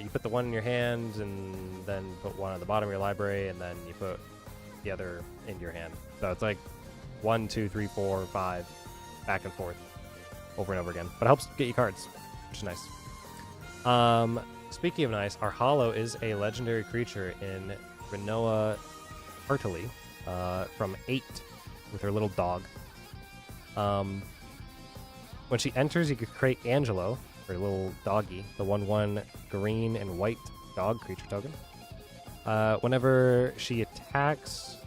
you put the 1 in your hand, and then put 1 on the bottom of your library, and then you put the other in your hand. So it's like 1, 2, 3, 4, 5, back and forth, over and over again. But it helps get you cards, which is nice. Speaking of nice, our Hollow is a legendary creature in Renoa Heartily from 8 with her little dog. When she enters, you could create Angelo, her little doggy, the 1/1 green and white dog creature token. Whenever she attacks,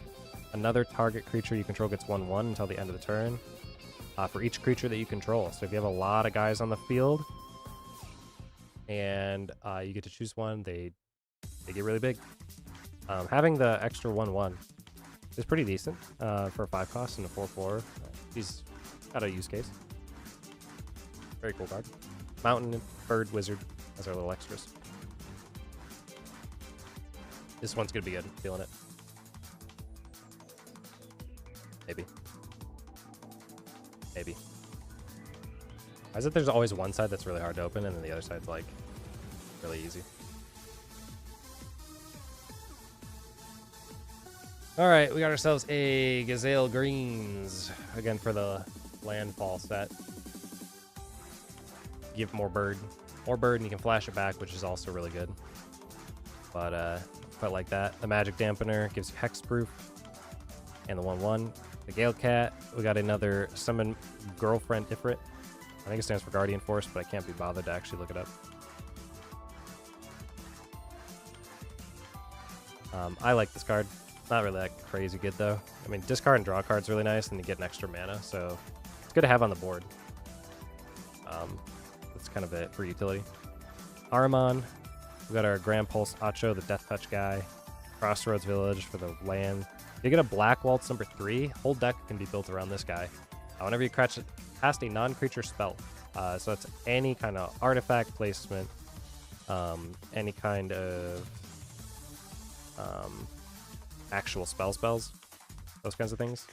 another target creature you control gets 1/1 until the end of the turn for each creature that you control. So if you have a lot of guys on the field and you get to choose one, they get really big. Having the extra 1/1 is pretty decent for a 5 cost and a 4/4. He's got a use case. Very cool card. Mountain, Bird, Wizard as our little extras. This one's gonna be good. Feeling it. Maybe. Maybe. Why is it there's always one side that's really hard to open and then the other side's like really easy? Alright, we got ourselves a Gazelle Greens. Again for the landfall set. Give more bird. More bird and you can flash it back, which is also really good. But like that. The Magic Dampener gives you Hexproof. And the 1/1. The Gale Cat. We got another Summon Girlfriend Ifrit. I think it stands for Guardian Force, but I can't be bothered to actually look it up. I like this card. Not really that crazy good, though. I mean, discard and draw card's really nice, and you get an extra mana, so it's good to have on the board. That's kind of it for utility. Aramon. We got our Grand Pulse Acho, the Death Touch guy. Crossroads Village for the land. You get a Black Waltz number 3. Whole deck can be built around this guy. Whenever you cast a non-creature spell, so it's any kind of artifact placement, any kind of actual spells, those kinds of things.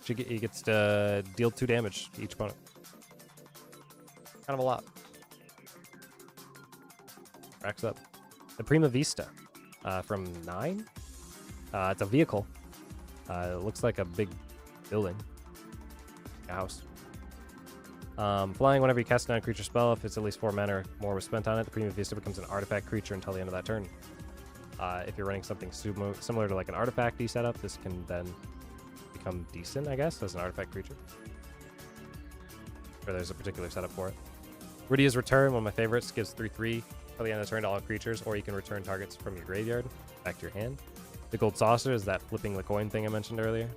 He gets to deal 2 damage to each opponent. Kind of a lot. Racks up. The Prima Vista from 9. It's a vehicle. It looks like a big building. A house. Flying whenever you cast a non-creature spell, if it's at least 4 mana or more was spent on it, the Prima Vista becomes an artifact creature until the end of that turn. If you're running something similar to like an artifact setup, this can then become decent, I guess, as an artifact creature. Or there's a particular setup for it. Rydia's Return, one of my favorites, gives 3/3 till the end of the turn to all creatures, or you can return targets from your graveyard back to your hand. The Gold Saucer is that flipping the coin thing I mentioned earlier.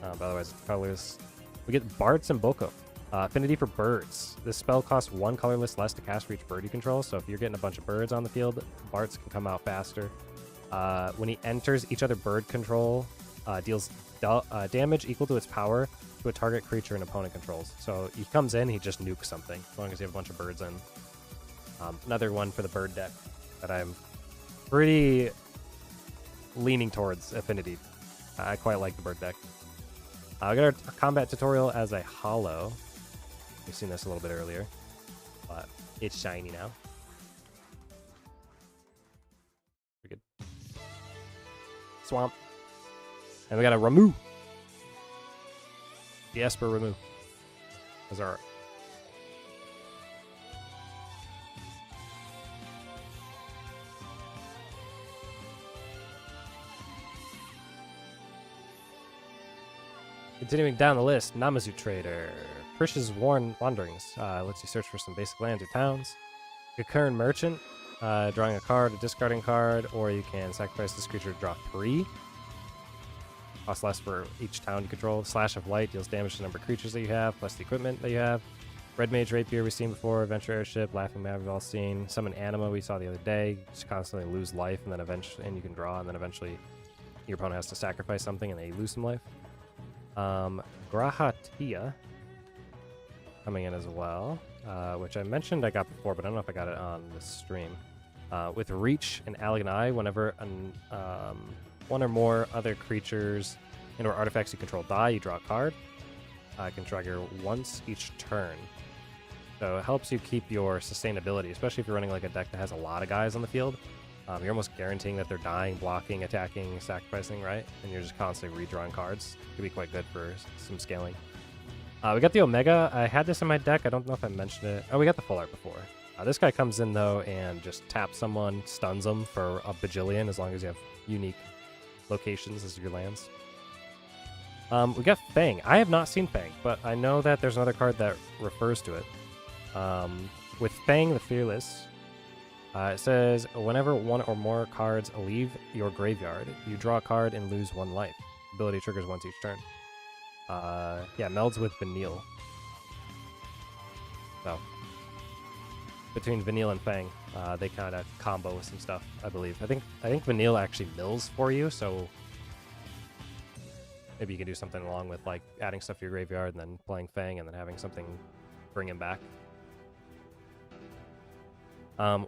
But otherwise, it's colors. We get Bart's and Boko. Affinity for birds. This spell costs 1 colorless less to cast for each bird you control, so if you're getting a bunch of birds on the field, Bart's can come out faster. When he enters, each other bird control deals damage equal to its power to a target creature an opponent controls. So he comes in, he just nukes something, as long as you have a bunch of birds in. Another one for the bird deck that I'm pretty leaning towards Affinity. I quite like the bird deck. We got our combat tutorial as a hollow. We've seen this a little bit earlier, but it's shiny now. Pretty good. Swamp. And we got a Ramu. The Esper Ramu. Those are continuing down the list, Namazu Trader. Prish's Wanderings lets you search for some basic lands or towns. Gakern Merchant. drawing a card, a discarding card, or you can sacrifice this creature to draw 3. Cost less for each town you control. Slash of Light deals damage to the number of creatures that you have, plus the equipment that you have. Red Mage Rapier we've seen before, Adventure Airship, Laughing Mad we've all seen. Summon Anima we saw the other day. You just constantly lose life, and then eventually, and you can draw, and then eventually your opponent has to sacrifice something, and they lose some life. Grahatia coming in as well, which I mentioned I got before, but I don't know if I got it on this stream. With Reach and Elegant Eye, whenever one or more other creatures and or artifacts you control die, you draw a card. Can trigger once each turn. So it helps you keep your sustainability, especially if you're running like a deck that has a lot of guys on the field. You're almost guaranteeing that they're dying, blocking, attacking, sacrificing, right? And you're just constantly redrawing cards. Could be quite good for some scaling. We got the Omega. I had this in my deck. I don't know if I mentioned it. Oh, we got the full art before. This guy comes in, though, and just taps someone, stuns them for a bajillion, as long as you have unique locations as your lands. We got Fang. I have not seen Fang, but I know that there's another card that refers to it. With Fang the Fearless, it says, whenever one or more cards leave your graveyard, you draw a card and lose 1 life. Ability triggers once each turn. Yeah, melds with Vanille. So, between Vanille and Fang, they kind of combo with some stuff, I believe. I think Vanille actually mills for you, so maybe you can do something along with like adding stuff to your graveyard and then playing Fang and then having something bring him back.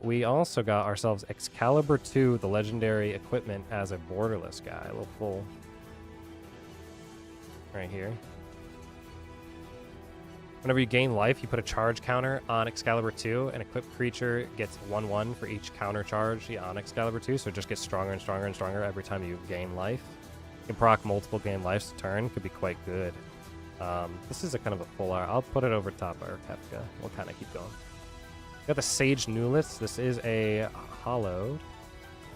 We also got ourselves Excalibur 2, the legendary equipment, as a borderless guy. A little full right here. Whenever you gain life, you put a charge counter on Excalibur 2. An equipped creature gets 1/1 for each counter charge on Excalibur 2, so it just gets stronger and stronger and stronger every time you gain life. You can proc multiple gain lives a turn. Could be quite good. This is a kind of a full art. I'll put it over top our Kefka. We'll kind of keep going. Got the Sage Newlith. This is a hollowed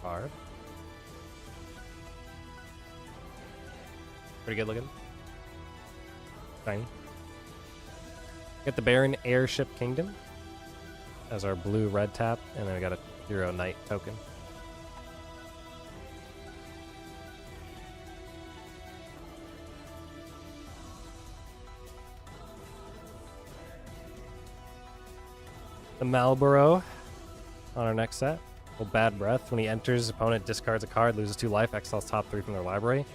card. Pretty good looking. Shiny. Got the Baron Airship Kingdom as our blue-red tap, and then we got a Hero Knight token. The Malboro on our next set. Well, Bad Breath. When he enters, opponent discards a card, loses 2 life, exiles top 3 from their library.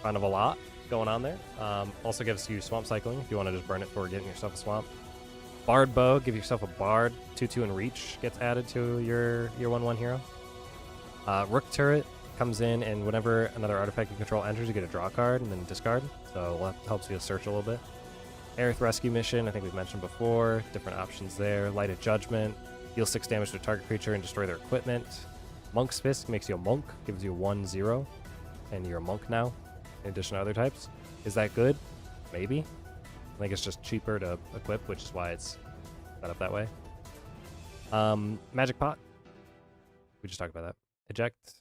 Kind of a lot going on there. Also gives you Swamp Cycling if you want to just burn it for getting yourself a swamp. Bard Bow, give yourself a Bard. 2/2 and Reach gets added to your 1/1 hero. Rook Turret comes in, and whenever another artifact you control enters, you get a draw card and then discard. So it helps you search a little bit. Aerith Rescue Mission, I think we've mentioned before. Different options there. Light of Judgment. Deal 6 damage to a target creature and destroy their equipment. Monk's Fist makes you a monk. Gives you 1/0. And you're a monk now, in addition to other types. Is that good? Maybe. I think it's just cheaper to equip, which is why it's set up that way. Magic Pot. We just talked about that. Eject.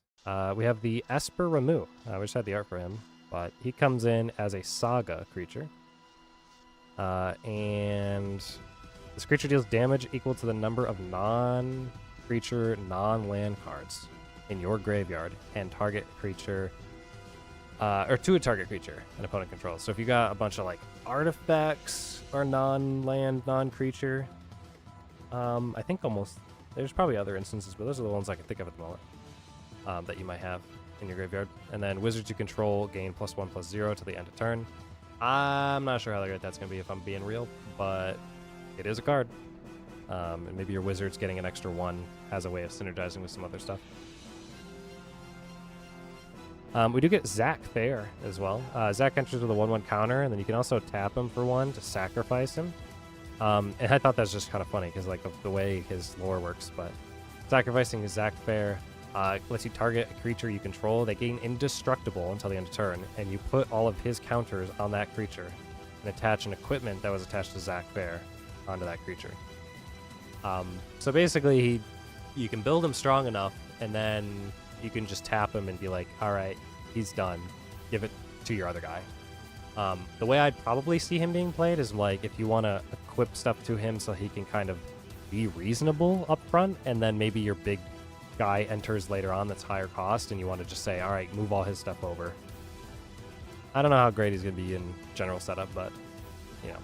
We have the Esper Ramu. We just had the art for him, but he comes in as a Saga creature. And this creature deals damage equal to the number of non-creature, non-land cards in your graveyard and target creature, or to a target creature an opponent controls. So if you got a bunch of like artifacts or non-land, non-creature, I think almost there's probably other instances, but those are the ones I can think of at the moment that you might have in your graveyard. And then wizards you control gain +1/+0 to the end of turn. I'm not sure how great that's going to be if I'm being real, but it is a card. And maybe your wizard's getting an extra 1 as a way of synergizing with some other stuff. We do get Zach Fair as well. Zach enters with a 1/1 counter, and then you can also tap him for 1 to sacrifice him. And I thought that's just kind of funny because like the way his lore works. But sacrificing Zach Fair lets you target a creature you control. They gain indestructible until the end of turn, and you put all of his counters on that creature and attach an equipment that was attached to Zach Fair onto that creature. So basically, you can build him strong enough, and then you can just tap him and be like, all right, he's done. Give it to your other guy. The way I'd probably see him being played is like if you want to equip stuff to him so he can kind of be reasonable up front, and then maybe your big guy enters later on that's higher cost, and you want to just say, all right, move all his stuff over. I don't know how great he's going to be in general setup, but, you know,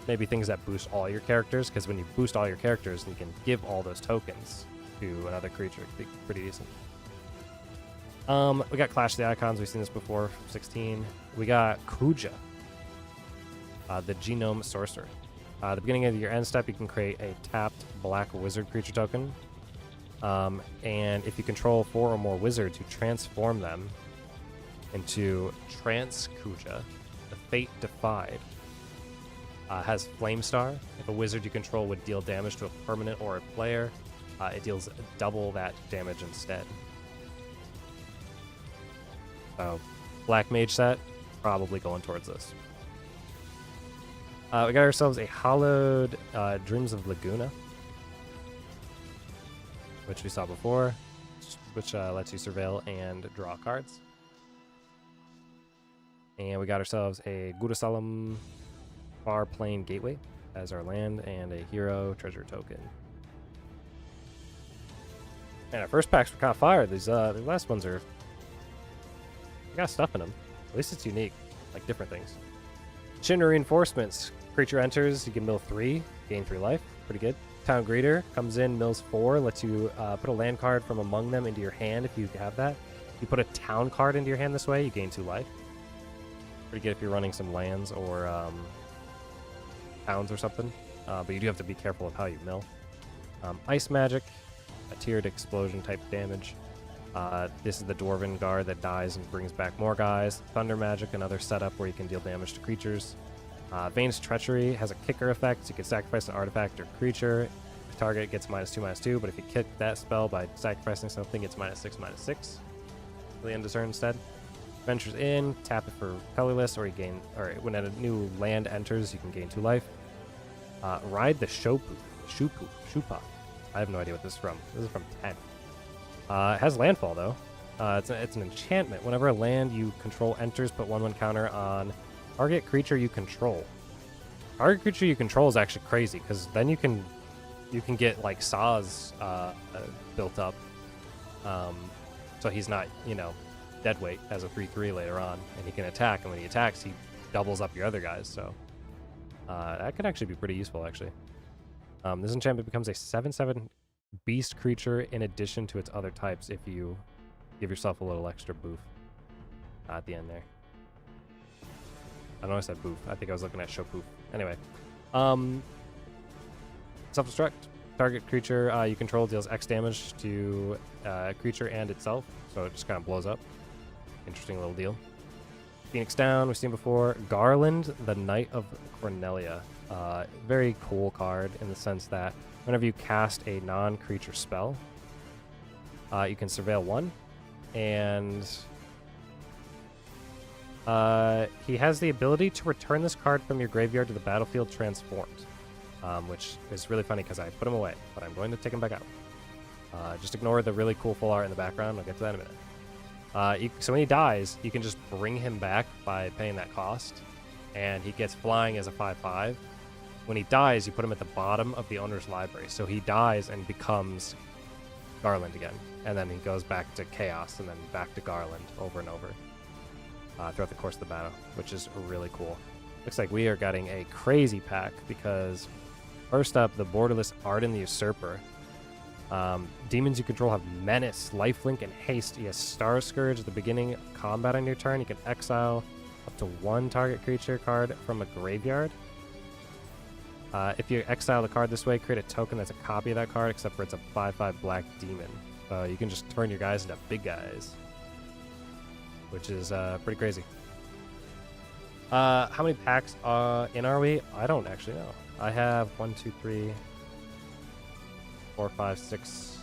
maybe things that boost all your characters, because when you boost all your characters, you can give all those tokens to another creature. It'd be pretty decent. We got Clash of the Icons. We've seen this before. 16. We got Kuja, the Genome Sorcerer. At the beginning of your end step, you can create a tapped black wizard creature token. And if you control 4 or more wizards, you transform them into Trance Kuja, the Fate Defied. Has Flame Star. If a wizard you control would deal damage to a permanent or a player, it deals double that damage instead. So, Black Mage set, probably going towards this. We got ourselves a Hallowed Dreams of Laguna, which we saw before, which lets you surveil and draw cards. And we got ourselves a Gurusalam Far Plain Gateway as our land, and a Hero Treasure token. And our first packs were kind of fire. These last ones are... They got stuff in them. At least it's unique, like different things. Shinra Reinforcements. Creature enters, you can mill 3, gain 3 life. Pretty good. Town Greeter comes in, mills 4, lets you put a land card from among them into your hand if you have that. You put a town card into your hand this way, you gain 2 life. Pretty good if you're running some lands or towns or something. But you do have to be careful of how you mill. Ice Magic, a tiered explosion type damage. This is the Dwarven Guard that dies and brings back more guys. Thunder Magic, another setup where you can deal damage to creatures. Vane's Treachery has a kicker effect. So you can sacrifice an artifact or creature. The target gets -2/-2, but if you kick that spell by sacrificing something, it's -6/-6. For the end of turn instead. Ventures in, tap it for colorless, or you gain, or when a new land enters, you can gain 2 life. Ride the Shupa. I have no idea what this is from. This is from 10. It has landfall though. It's an enchantment. Whenever a land you control enters, put 1/1 counter on target creature you control. Target creature you control is actually crazy, because then you can get like Saz built up, so he's not, you know, dead weight as a 3/3 later on, and he can attack. And when he attacks, he doubles up your other guys. So that could actually be pretty useful. Actually, this enchantment becomes a 7/7 beast creature in addition to its other types if you give yourself a little extra boof at the end there. I don't know if I said boof. I think I was looking at show poof. Anyway. Self-destruct. Target creature you control deals X damage to a creature and itself. So it just kind of blows up. Interesting little deal. Phoenix Down, we've seen before. Garland, the Knight of Cornelia. Very cool card in the sense that whenever you cast a non-creature spell, you can surveil 1. And... he has the ability to return this card from your graveyard to the battlefield transformed, which is really funny because I put him away, but I'm going to take him back out. Just ignore the really cool full art in the background. I'll get to that in a minute. So when he dies, you can just bring him back by paying that cost, and he gets flying as a 5/5. When he dies, you put him at the bottom of the owner's library, so he dies and becomes Garland again, and then he goes back to Chaos and then back to Garland over and over. Throughout the course of the battle, which is really cool. Looks like we are getting a crazy pack because first up, the borderless Arden the Usurper. Demons you control have Menace, Lifelink, and Haste. He has Star Scourge at the beginning of combat on your turn. You can exile up to 1 target creature card from a graveyard. If you exile the card this way, create a token that's a copy of that card, except for it's a 5/5 black demon. You can just turn your guys into big guys, which is pretty crazy. How many packs in are we? I don't actually know. I have 1, 2, 3, 4, 5, 6,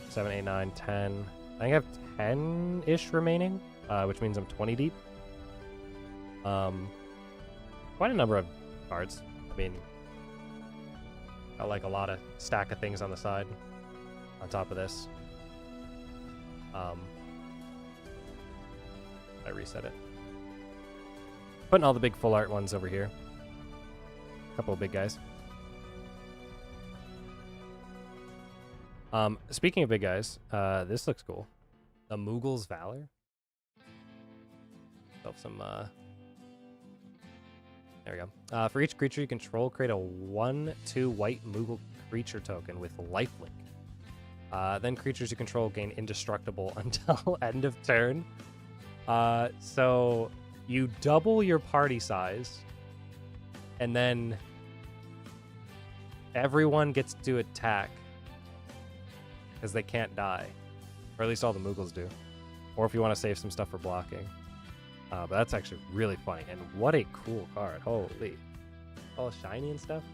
7, 8, 9, 10. I think I have 10-ish remaining, which means I'm 20 deep. Quite a number of cards. I mean, got like a lot of stack of things on the side on top of this. I reset it. Putting all the big full art ones over here. A couple of big guys. Speaking of big guys, this looks cool. The Moogle's Valor. Some there we go. For each creature you control, create a 1/2 white Moogle creature token with lifelink. Then creatures you control gain indestructible until end of turn. So you double your party size, and then everyone gets to attack because they can't die, or at least all the Moogles do. Or if you want to save some stuff for blocking. But that's actually really funny, and what a cool card. Holy. All shiny and stuff.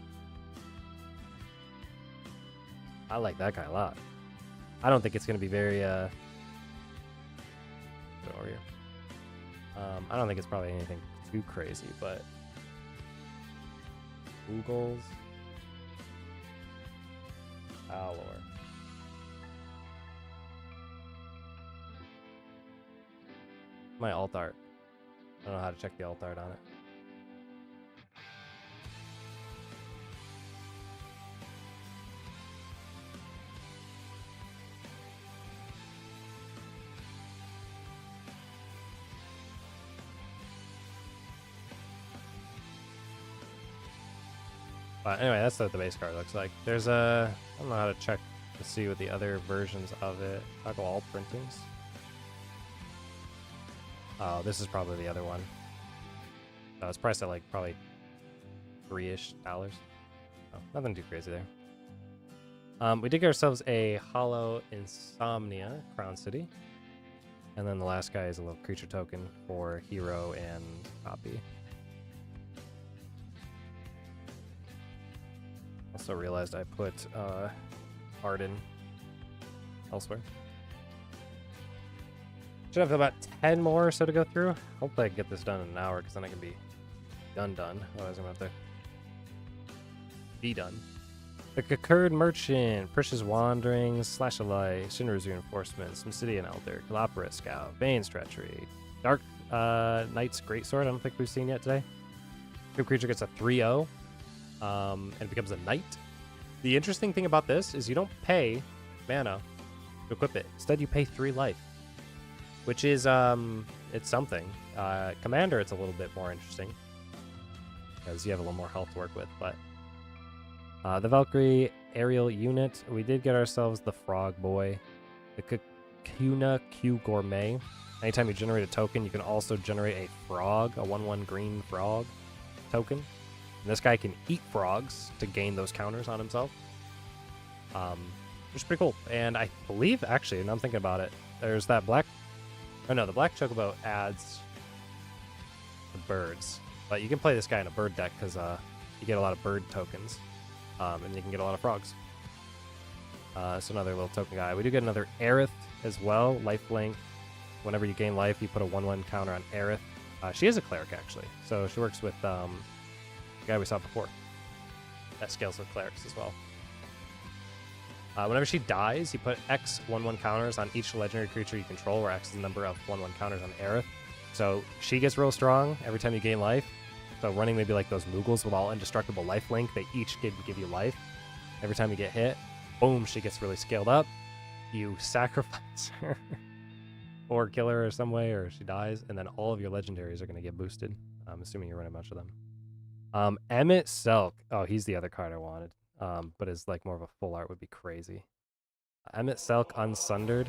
I like that guy a lot. I don't think it's going to be very, over here. I don't think it's probably anything too crazy, but Google's Valor. My alt art. I don't know how to check the alt art on it. But anyway, that's what the base card looks like. There's a... I don't know how to check to see what the other versions of it. Toggle all printings. Oh, this is probably the other one. Oh, it's priced at like probably $3-ish. Oh, nothing too crazy there. We did get ourselves a Hollow Insomnia Crown City. And then the last guy is a little creature token for hero and copy. Also realized I put Arden elsewhere. Should have about 10 more or so to go through. Hopefully I can get this done in an hour, because then I can be done. Otherwise I'm going to have to be done. The Kakurd Merchant, Precious Wanderings, Slash of Light, Shinra's Reinforcements, Obsidian Elder, Galapagos Scout, Bane's Treachery, Dark Knight's Greatsword, I don't think we've seen yet today. Your creature gets a 3/0 and becomes a knight. The interesting thing about this is you don't pay mana to equip it. Instead, you pay 3 life, which is, it's something. Commander, it's a little bit more interesting because you have a little more health to work with, but the Valkyrie aerial unit, we did get ourselves the Frog Boy, the Kakuna Q Gourmet. Anytime you generate a token, you can also generate a frog, a 1/1 green frog token. And this guy can eat frogs to gain those counters on himself, which is pretty cool. And I believe, actually, and I'm thinking about it, there's that black... Oh no, the black Chocobo adds the birds. But you can play this guy in a bird deck because you get a lot of bird tokens. And you can get a lot of frogs. So another little token guy. We do get another Aerith as well, lifelink. Whenever you gain life, you put a 1/1 counter on Aerith. She is a cleric, actually. So she works with the guy we saw before. That scales with clerics as well. Whenever she dies, you put X 1/1 counters on each legendary creature you control, where X is the number of 1/1 counters on Aerith. So she gets real strong every time you gain life. So running maybe like those Moogles with all indestructible lifelink, they each give you life. Every time you get hit, boom, she gets really scaled up. You sacrifice her or kill her or some way, or she dies, and then all of your legendaries are going to get boosted. I'm assuming you're running a bunch of them. Emmett Selk. Oh, he's the other card I wanted. But his like more of a full art would be crazy. Emmett Selk Unsundered.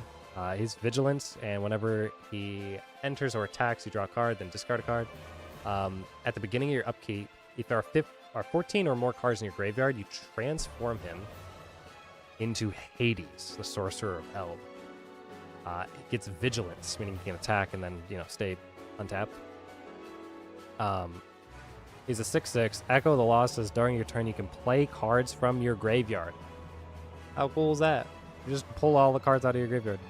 He's Vigilance, and whenever he enters or attacks, you draw a card, then discard a card. At the beginning of your upkeep, if there are 14 or more cards in your graveyard, you transform him into Hades, the Sorcerer of Hell. It gets Vigilance, meaning he can attack and then, stay untapped. He's a 6/6. Echo the Law says during your turn you can play cards from your graveyard. How cool is that? You just pull all the cards out of your graveyard.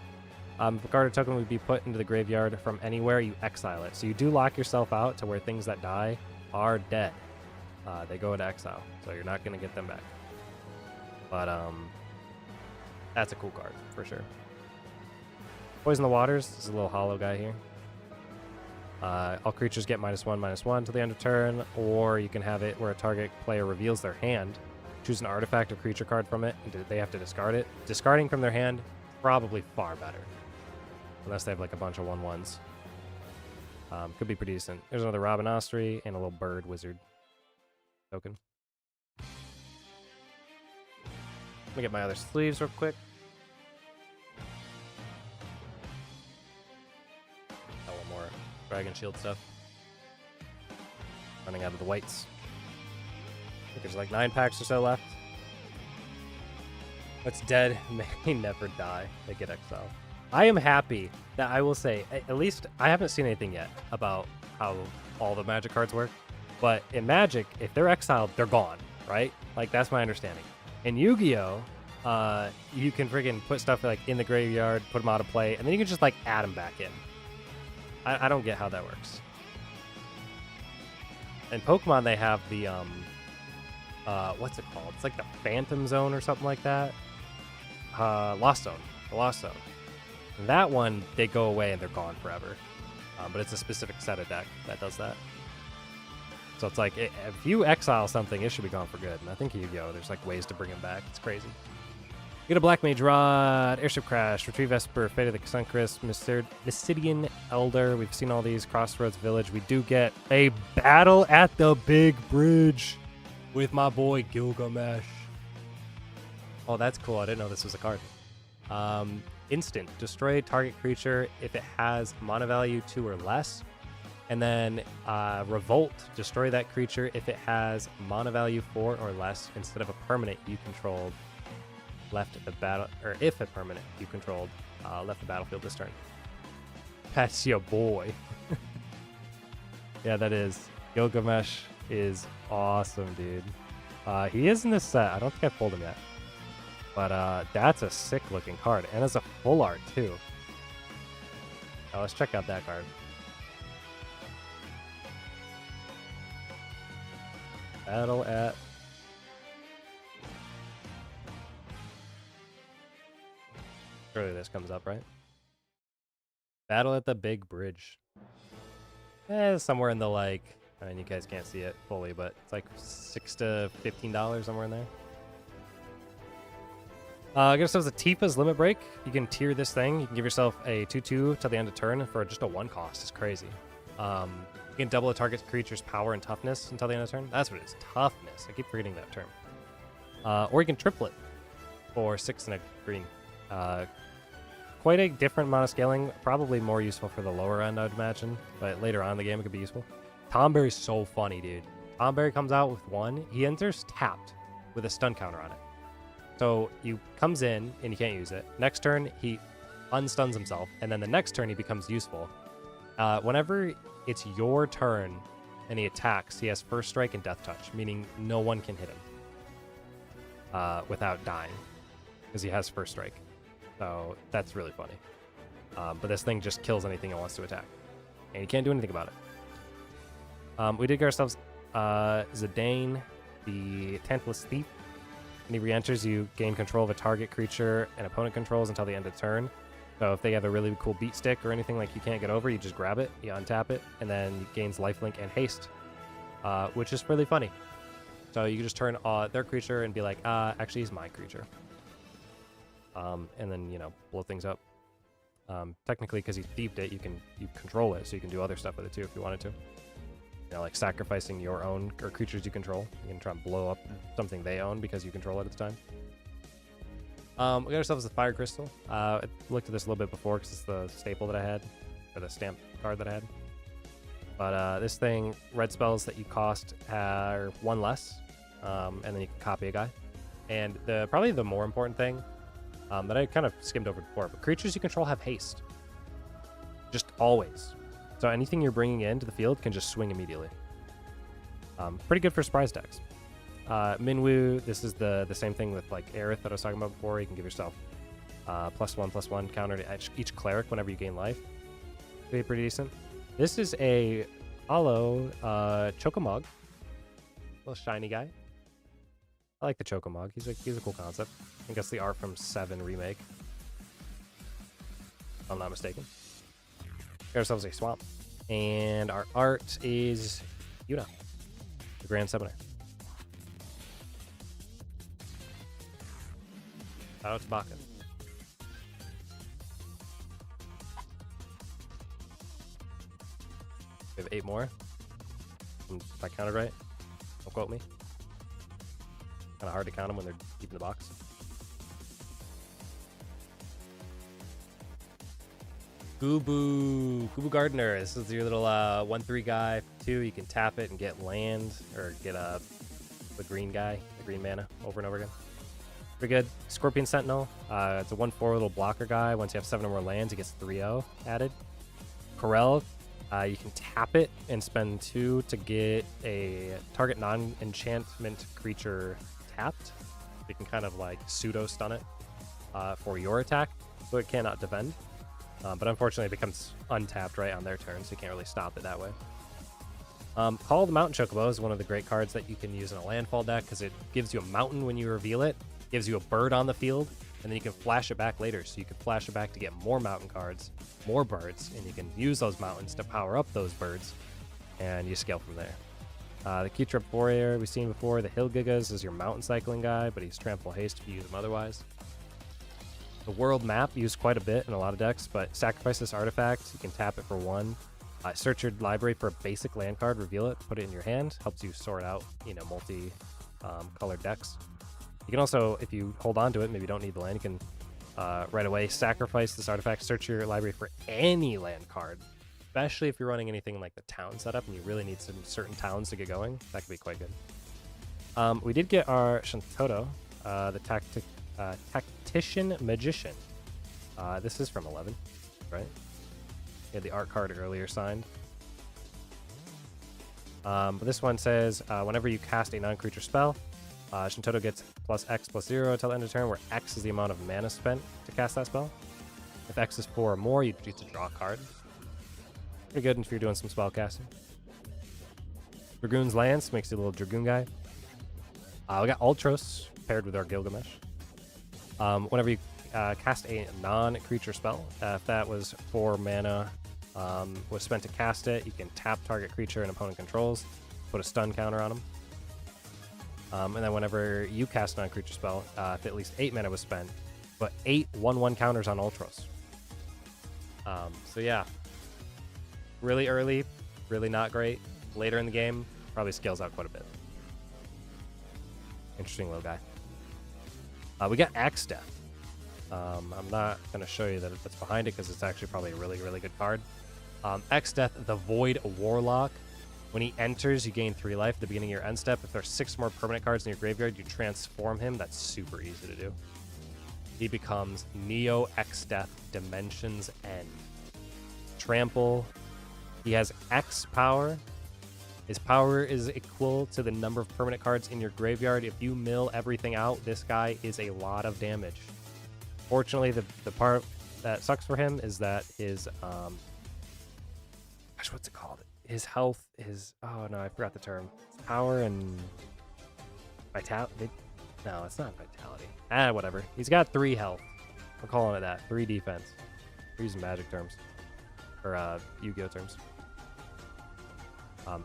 If a card or token would be put into the graveyard from anywhere, you exile it. So you do lock yourself out to where things that die are dead. They go into exile, so you're not going to get them back. But that's a cool card, for sure. Poison the Waters. This is a little hollow guy here. All creatures get -1/-1 till the end of turn, or you can have it where a target player reveals their hand, choose an artifact or creature card from it, and they have to discard it. Discarding from their hand, probably far better. Unless they have like a bunch of 1/1s. Could be pretty decent. There's another Robin Ostry and a little bird wizard token. Let me get my other sleeves real quick. Got one more Dragon Shield stuff. Running out of the whites. I think there's like 9 packs or so left. What's dead may never die. They get exiled. I am happy that I will say, at least I haven't seen anything yet about how all the Magic cards work. But in Magic, if they're exiled, they're gone, right? Like, that's my understanding. In Yu-Gi-Oh, you can friggin' put stuff like in the graveyard, put them out of play, and then you can just like add them back in. I don't get how that works. In Pokemon, they have the, what's it called? It's like the Phantom Zone or something like that. Lost Zone. The Lost Zone. And that one, they go away and they're gone forever. But it's a specific set of deck that does that. So it's like, if you exile something, it should be gone for good. And I think Yu-Gi-Oh! There's like ways to bring them back. It's crazy. Get a Black Mage Rod, Airship Crash, Retrieve Esper, Fate of the Suncrist, Mysidian Elder. We've seen all these. Crossroads Village. We do get a Battle at the Big Bridge with my boy Gilgamesh. Oh, that's cool. I didn't know this was a card. Instant. Destroy target creature if it has mana value 2 or less. And then Revolt. Destroy that creature if it has mana value 4 or less instead of a permanent you controlled left the battle, or if a permanent you controlled left the battlefield this turn. That's your boy. Yeah, that is. Gilgamesh is awesome, dude. He is in this set. I don't think I pulled him yet. But that's a sick looking card. And it's a full art too. Now let's check out that card. Battle at... Surely this comes up, right? Battle at the Big Bridge. Somewhere in the like... I mean, you guys can't see it fully, but it's like $6 to $15, somewhere in there. Get yourselves a Tifa's Limit Break. You can tier this thing. You can give yourself a 2/2 till the end of turn for just a 1 cost. It's crazy. You can double a target creature's power and toughness until the end of the turn. That's what it is. Toughness. I keep forgetting that term. Or you can triplet for 6 and a green. Quite a different amount of scaling. Probably more useful for the lower end, I'd imagine. But later on in the game, it could be useful. Tomberry's so funny, dude. Tomberry comes out with 1. He enters tapped with a stun counter on it. So he comes in and you can't use it. Next turn, he unstuns himself. And then the next turn, he becomes useful. Whenever it's your turn and he attacks, he has First Strike and Death Touch, meaning no one can hit him without dying because he has First Strike. So that's really funny. But this thing just kills anything it wants to attack. And you can't do anything about it. We did get ourselves Zidane, the Tantalus Thief. When he re-enters, you gain control of a target creature an opponent controls until the end of turn. So if they have a really cool beat stick or anything like you can't get over, you just grab it, you untap it, and then it gains lifelink and haste, which is really funny. So you can just turn their creature and be like, actually, he's my creature. And then, you know, blow things up. Technically, because he thieved it, you control it, so you can do other stuff with it too if you wanted to. You know, like sacrificing your own or creatures you control. You can try and blow up something they own because you control it at the time. We got ourselves a Fire Crystal. I looked at this a little bit before because it's the staple that I had, or the stamp card that I had. But this thing, red spells that you cost are 1 less, and then you can copy a guy. And probably the more important thing that I kind of skimmed over before, but creatures you control have haste. Just always. So anything you're bringing into the field can just swing immediately. Pretty good for surprise decks. Minwu, this is the same thing with like Aerith that I was talking about before. You can give yourself +1/+1 counter to each cleric whenever you gain life. Be pretty decent. This is a hollow Chocomog. Little shiny guy. I like the Chocomog. He's a cool concept. I think that's the art from 7 Remake. If I'm not mistaken. Got ourselves a swamp. And our art is Yuna, the Grand Summoner. Shout out to Baka. We have 8 more. If I counted right, don't quote me. Kind of hard to count them when they're deep in the box. Gubu Gardener. This is your little 1/3 guy. 2, you can tap it and get land or get the green guy, the green mana over and over again. Pretty good. Scorpion Sentinel. It's a 1/4 little blocker guy. Once you have 7 or more lands, it gets 3/0 added. Corel. You can tap it and spend 2 to get a target non-enchantment creature tapped. You can kind of like pseudo stun it for your attack, so it cannot defend. But unfortunately, it becomes untapped right on their turn, so you can't really stop it that way. Call of the Mountain Chocobo is one of the great cards that you can use in a landfall deck because it gives you a mountain when you reveal it, gives you a bird on the field, and then you can flash it back later. So you can flash it back to get more mountain cards, more birds, and you can use those mountains to power up those birds, and you scale from there. The Q-Trip Warrior we've seen before. The Hill Gigas is your mountain cycling guy, but he's Trample Haste if you use him otherwise. The World Map used quite a bit in a lot of decks, but sacrifice this artifact. You can tap it for 1. Search your library for a basic land card, reveal it, put it in your hand. Helps you sort out, multi-colored decks. You can also, if you hold on to it, maybe you don't need the land, you can right away sacrifice this artifact, search your library for any land card, especially if you're running anything like the town setup and you really need some certain towns to get going. That could be quite good. We did get our Shantoto, the Tactician Magician. This is from 11, right? We had the art card earlier signed. But this one says, whenever you cast a non-creature spell, Shantoto gets +X+0 until the end of turn, where X is the amount of mana spent to cast that spell. If X is 4 or more, you get to draw a card. Pretty good if you're doing some spell casting. Dragoon's Lance makes you a little Dragoon guy. We got Ultros paired with our Gilgamesh. Whenever you cast a non-creature spell, if that was 4 mana, was spent to cast it, you can tap target creature an opponent controls, put a stun counter on them. And then whenever you cast a non-creature spell, if at least 8 mana was spent, put 8 1/1 counters on Ultros. So yeah, really early, really not great. Later in the game, probably scales out quite a bit. Interesting little guy. We got Axe Death. I'm not going to show you that's behind it because it's actually probably a really, really good card. Axe Death, the Void Warlock. When he enters, you gain 3 life at the beginning of your end step. If there are 6 more permanent cards in your graveyard, you transform him. That's super easy to do. He becomes Neo X Death Dimensions End. Trample. He has X power. His power is equal to the number of permanent cards in your graveyard. If you mill everything out, this guy is a lot of damage. Fortunately, the part that sucks for him is that his what's it called? His health is, oh no, I forgot the term. Power and vitality. No, it's not vitality. Whatever. He's got 3 health. We're calling it that. 3 defense. We're using Magic terms or Yu-Gi-Oh terms.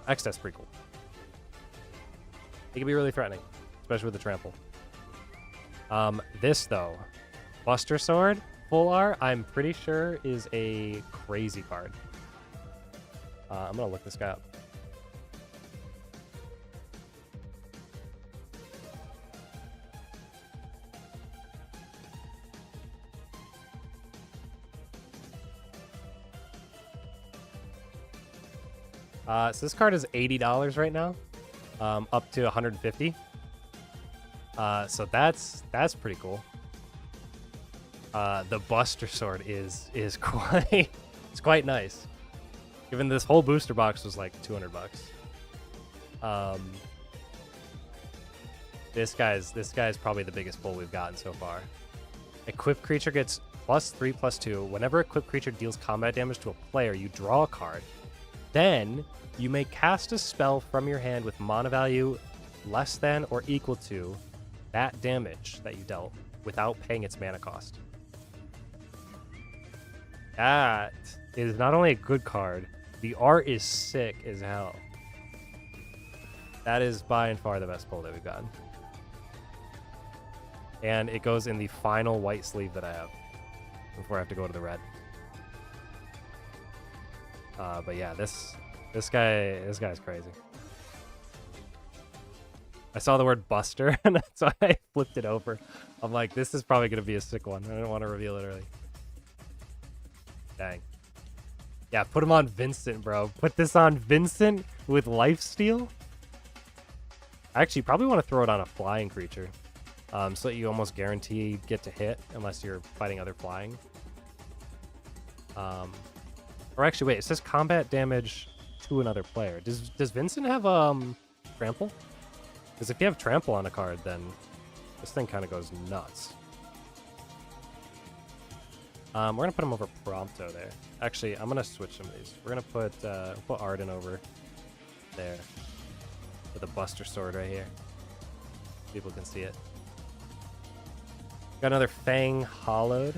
X-Death's pretty cool. He can be really threatening, especially with the trample. This though, Buster Sword, full R, I'm pretty sure is a crazy card. I'm gonna look this guy up. So this card is $80 right now, up to $150. So that's pretty cool. The Buster Sword is quite it's quite nice. Given this whole booster box was like $200. This guy's probably the biggest pull we've gotten so far. Equipped creature gets +3/+2. Whenever equipped creature deals combat damage to a player, you draw a card. Then you may cast a spell from your hand with mana value less than or equal to that damage that you dealt without paying its mana cost. That is not only a good card, the art is sick as hell. That is by and far the best pull that we've gotten. And it goes in the final white sleeve that I have before I have to go to the red. But yeah, this guy's crazy. I saw the word Buster, and that's why I flipped it over. I'm like, this is probably gonna be a sick one. I didn't want to reveal it early. Dang. Yeah, put him on Vincent, bro. Put this on Vincent with lifesteal. Actually, probably want to throw it on a flying creature, so that you almost guarantee get to hit unless you're fighting other flying. Or actually, wait, it says combat damage to another player. Does Vincent have trample? Because if you have trample on a card, then this thing kind of goes nuts. We're gonna put him over Prompto there. Actually, I'm gonna switch some of these. We're gonna put Arden over there with a Buster Sword right here. People can see it. Got another Fang Hollowed.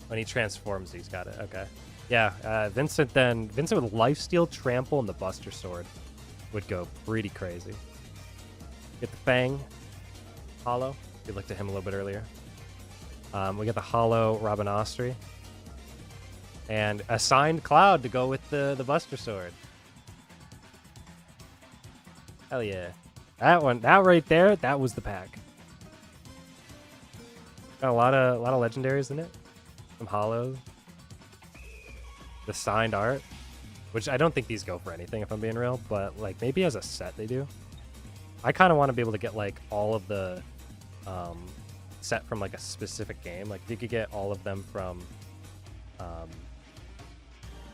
When he transforms, he's got it. Okay. Yeah, Vincent with Lifesteal, Trample, and the Buster Sword would go pretty crazy. Get the Fang Hollow. We looked at him a little bit earlier. We get the Hollow Robin Ostry. And a Signed Cloud to go with the Buster Sword. Hell yeah. That right there, that was the pack. Got a lot of legendaries in it. Some hollows. The signed art, which I don't think these go for anything if I'm being real, but like maybe as a set they do. I kind of want to be able to get like all of the set from like a specific game. Like if you could get all of them from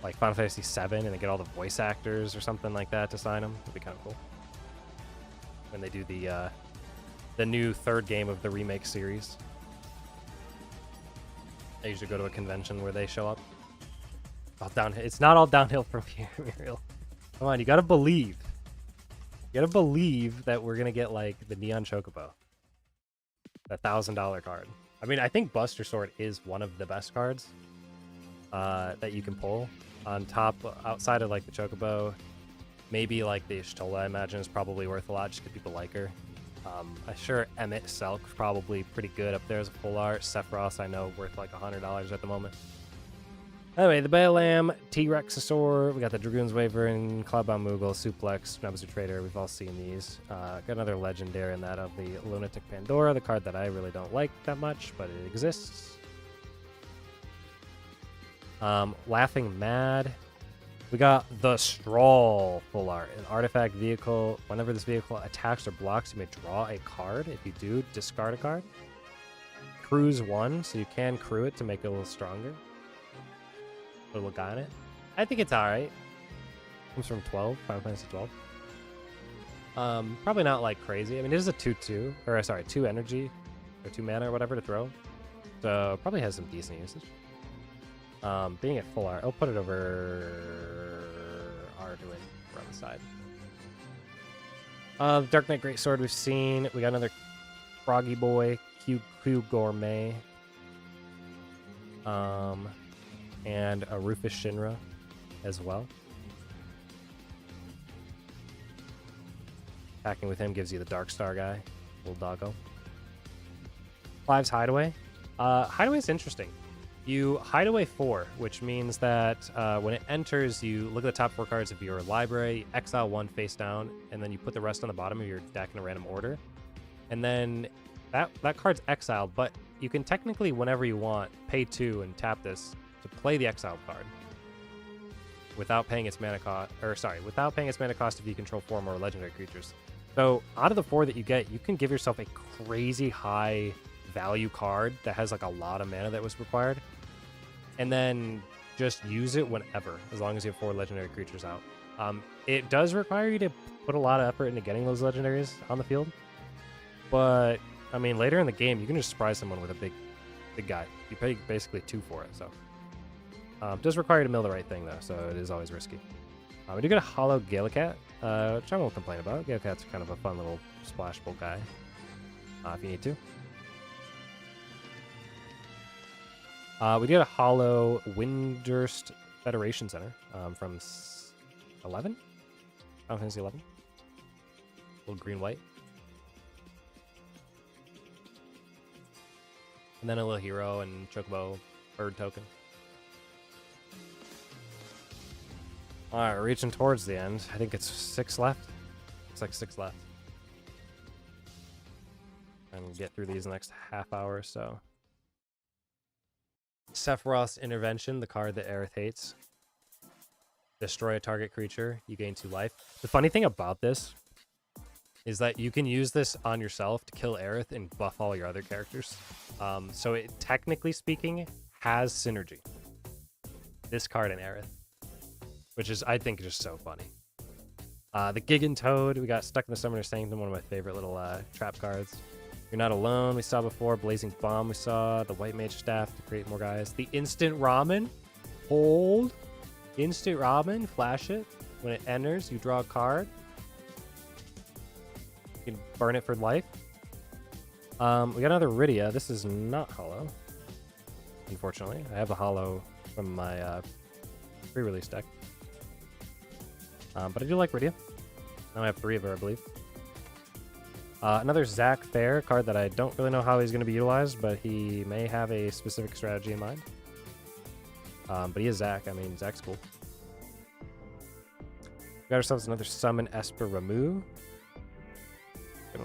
like Final Fantasy VII and then get all the voice actors or something like that to sign them, it'd be kind of cool. When they do the new third game of the remake series. I usually go to a convention where they show up. All downhill. It's not all downhill from here, Muriel. Come on, you gotta believe. You gotta believe that we're gonna get like the Neon Chocobo, the $1,000 card. I mean, I think Buster Sword is one of the best cards that you can pull. On top, outside of like the Chocobo, maybe like the Y'shtola, I imagine, is probably worth a lot just because people like her. I'm sure Emmett Selk's probably pretty good up there as a full art. Sephiroth, I know, worth like $100 at the moment. Anyway, the Baalam, T-Rexasaur, we got the Dragoon's Wyvern, Cloudbound Moogle, Suplex, Nabuzu Trader, we've all seen these. Got another legendary in that of the Lunatic Pandora, the card that I really don't like that much, but it exists. Laughing Mad. We got the Strawl full art, an artifact vehicle. Whenever this vehicle attacks or blocks, you may draw a card. If you do, discard a card. Cruise 1, so you can crew it to make it a little stronger. Little guy on it. I think it's alright. Comes from 12, Final Fantasy 12. Probably not like crazy. I mean, it is a 2/2, or sorry, 2 energy, or 2 mana or whatever to throw. So probably has some decent usage. Being at full art, I'll put it over Arduin on the side. Dark Knight Greatsword we've seen. We got another Froggy Boy, Q Gourmet. And a Rufus Shinra as well. Attacking with him gives you the Dark Star guy, little doggo. Clive's Hideaway. Hideaway is interesting. You hide away 4, which means that when it enters, you look at the top 4 cards of your library, exile 1 face down, and then you put the rest on the bottom of your deck in a random order. And then that card's exiled, but you can technically, whenever you want, pay 2 and tap this to play the exiled card without paying its mana cost, without paying its mana cost if you control 4 more legendary creatures. So out of the 4 that you get, you can give yourself a crazy high value card that has like a lot of mana that was required, and then just use it whenever, as long as you have 4 legendary creatures out. It does require you to put a lot of effort into getting those legendaries on the field, but I mean, later in the game, you can just surprise someone with a big guy. You pay basically 2 for it, so. Does require you to mill the right thing, though, so it is always risky. We do get a Hollow Galacat, which I won't complain about. Galacat's kind of a fun little splashable guy, if you need to. We get a Hollow Windurst Federation Center from 11? Final Fantasy 11. Little green-white. And then a little hero and chocobo bird token. Alright, reaching towards the end. I think it's 6 left. It's like 6 left. And get through these next half hour or so. Sephiroth's Intervention, the card that Aerith hates. Destroy a target creature, you gain 2 life. The funny thing about this is that you can use this on yourself to kill Aerith and buff all your other characters. So it, technically speaking, has synergy. This card and Aerith. Which is, I think, just so funny. The Gigantoad, we got Stuck in the Summoner's Sanctum, one of my favorite little trap cards. You're Not Alone, we saw before. Blazing Bomb, we saw. The White Mage Staff to create more guys. The Instant Ramen, hold. Instant Ramen, flash it. When it enters, you draw a card. You can burn it for life. We got another Rydia. This is not hollow, unfortunately. I have a hollow from my pre-release deck. But I do like Rydia. Now I have 3 of her, I believe. Another Zac Fair card that I don't really know how he's going to be utilized, but he may have a specific strategy in mind. But he is Zac. I mean, Zac's cool. We got ourselves another Summon Esper Ramu.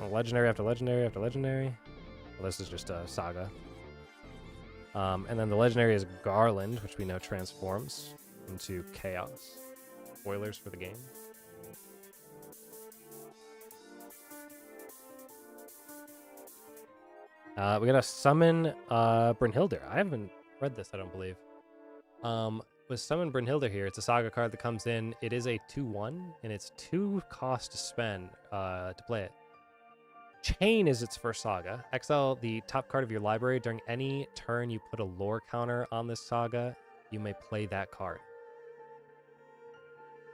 Legendary after legendary after legendary. Well, this is just a Saga. And then the legendary is Garland, which we know transforms into Chaos. Spoilers for the game. We gotta summon Brynhildr. I haven't read this, I don't believe. With Summon Brynhildr here, it's a Saga card that comes in. It is a 2/1, and it's 2 cost to spend to play it. Chain is its first Saga. Exile the top card of your library. During any turn you put a lore counter on this Saga, you may play that card.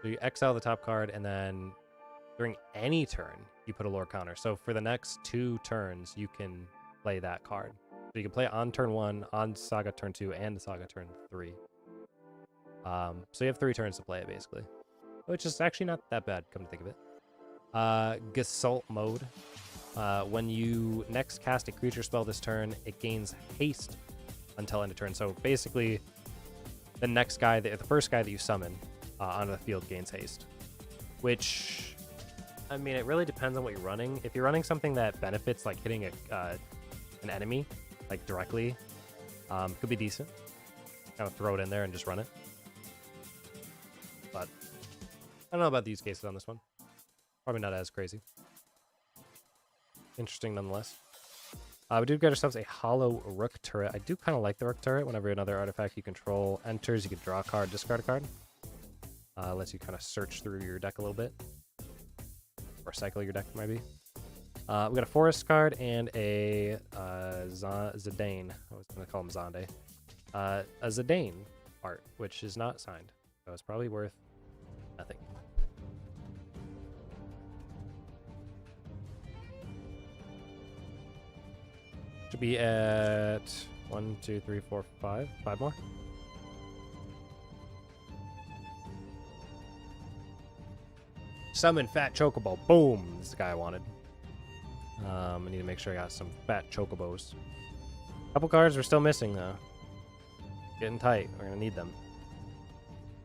So you exile the top card, and then during any turn, you put a lore counter. So for the next 2 turns, you can play that card. So you can play it on turn 1, on Saga turn 2, and Saga turn 3. So you have 3 turns to play it, basically. Which is actually not that bad, come to think of it. Gasult Mode. When you next cast a creature spell this turn, it gains haste until end of turn. So basically, the next guy, the first guy that you summon onto the field gains haste. Which, I mean, it really depends on what you're running. If you're running something that benefits, like hitting an enemy, like directly, could be decent. Kind of throw it in there and just run it. But I don't know about the use cases on this one. Probably not as crazy. Interesting nonetheless. We do get ourselves a hollow Rook turret. I do kind of like the Rook turret. Whenever another artifact you control enters, you can draw a card, discard a card. Lets you kind of search through your deck a little bit. Or cycle your deck, maybe. We got a Forest card and a Zidane. I was going to call him Zonde. A Zidane art, which is not signed. So it's probably worth nothing. Should be at 1, 2, 3, 4, 5. 5 more. Summon Fat Chocobo. Boom! This is the guy I wanted. I need to make sure I got some Fat Chocobos. Couple cards we're still missing, though. Getting tight. We're going to need them.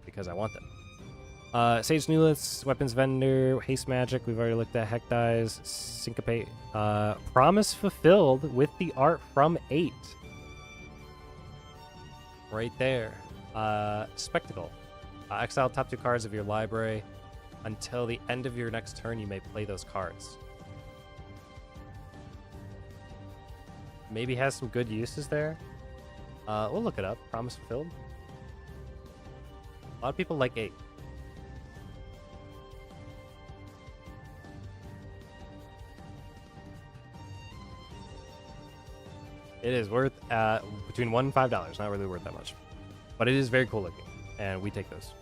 Because I want them. Sage Newlith's Weapons Vendor, Haste Magic, we've already looked at. Heck Dies, Syncopate. Promise Fulfilled with the art from 8. Right there. Spectacle. Exile top 2 cards of your library. Until the end of your next turn, you may play those cards. Maybe has some good uses there. We'll look it up. Promise Fulfilled. A lot of people like 8. It is worth between $1 and $5. Not really worth that much. But it is very cool looking. And we take those.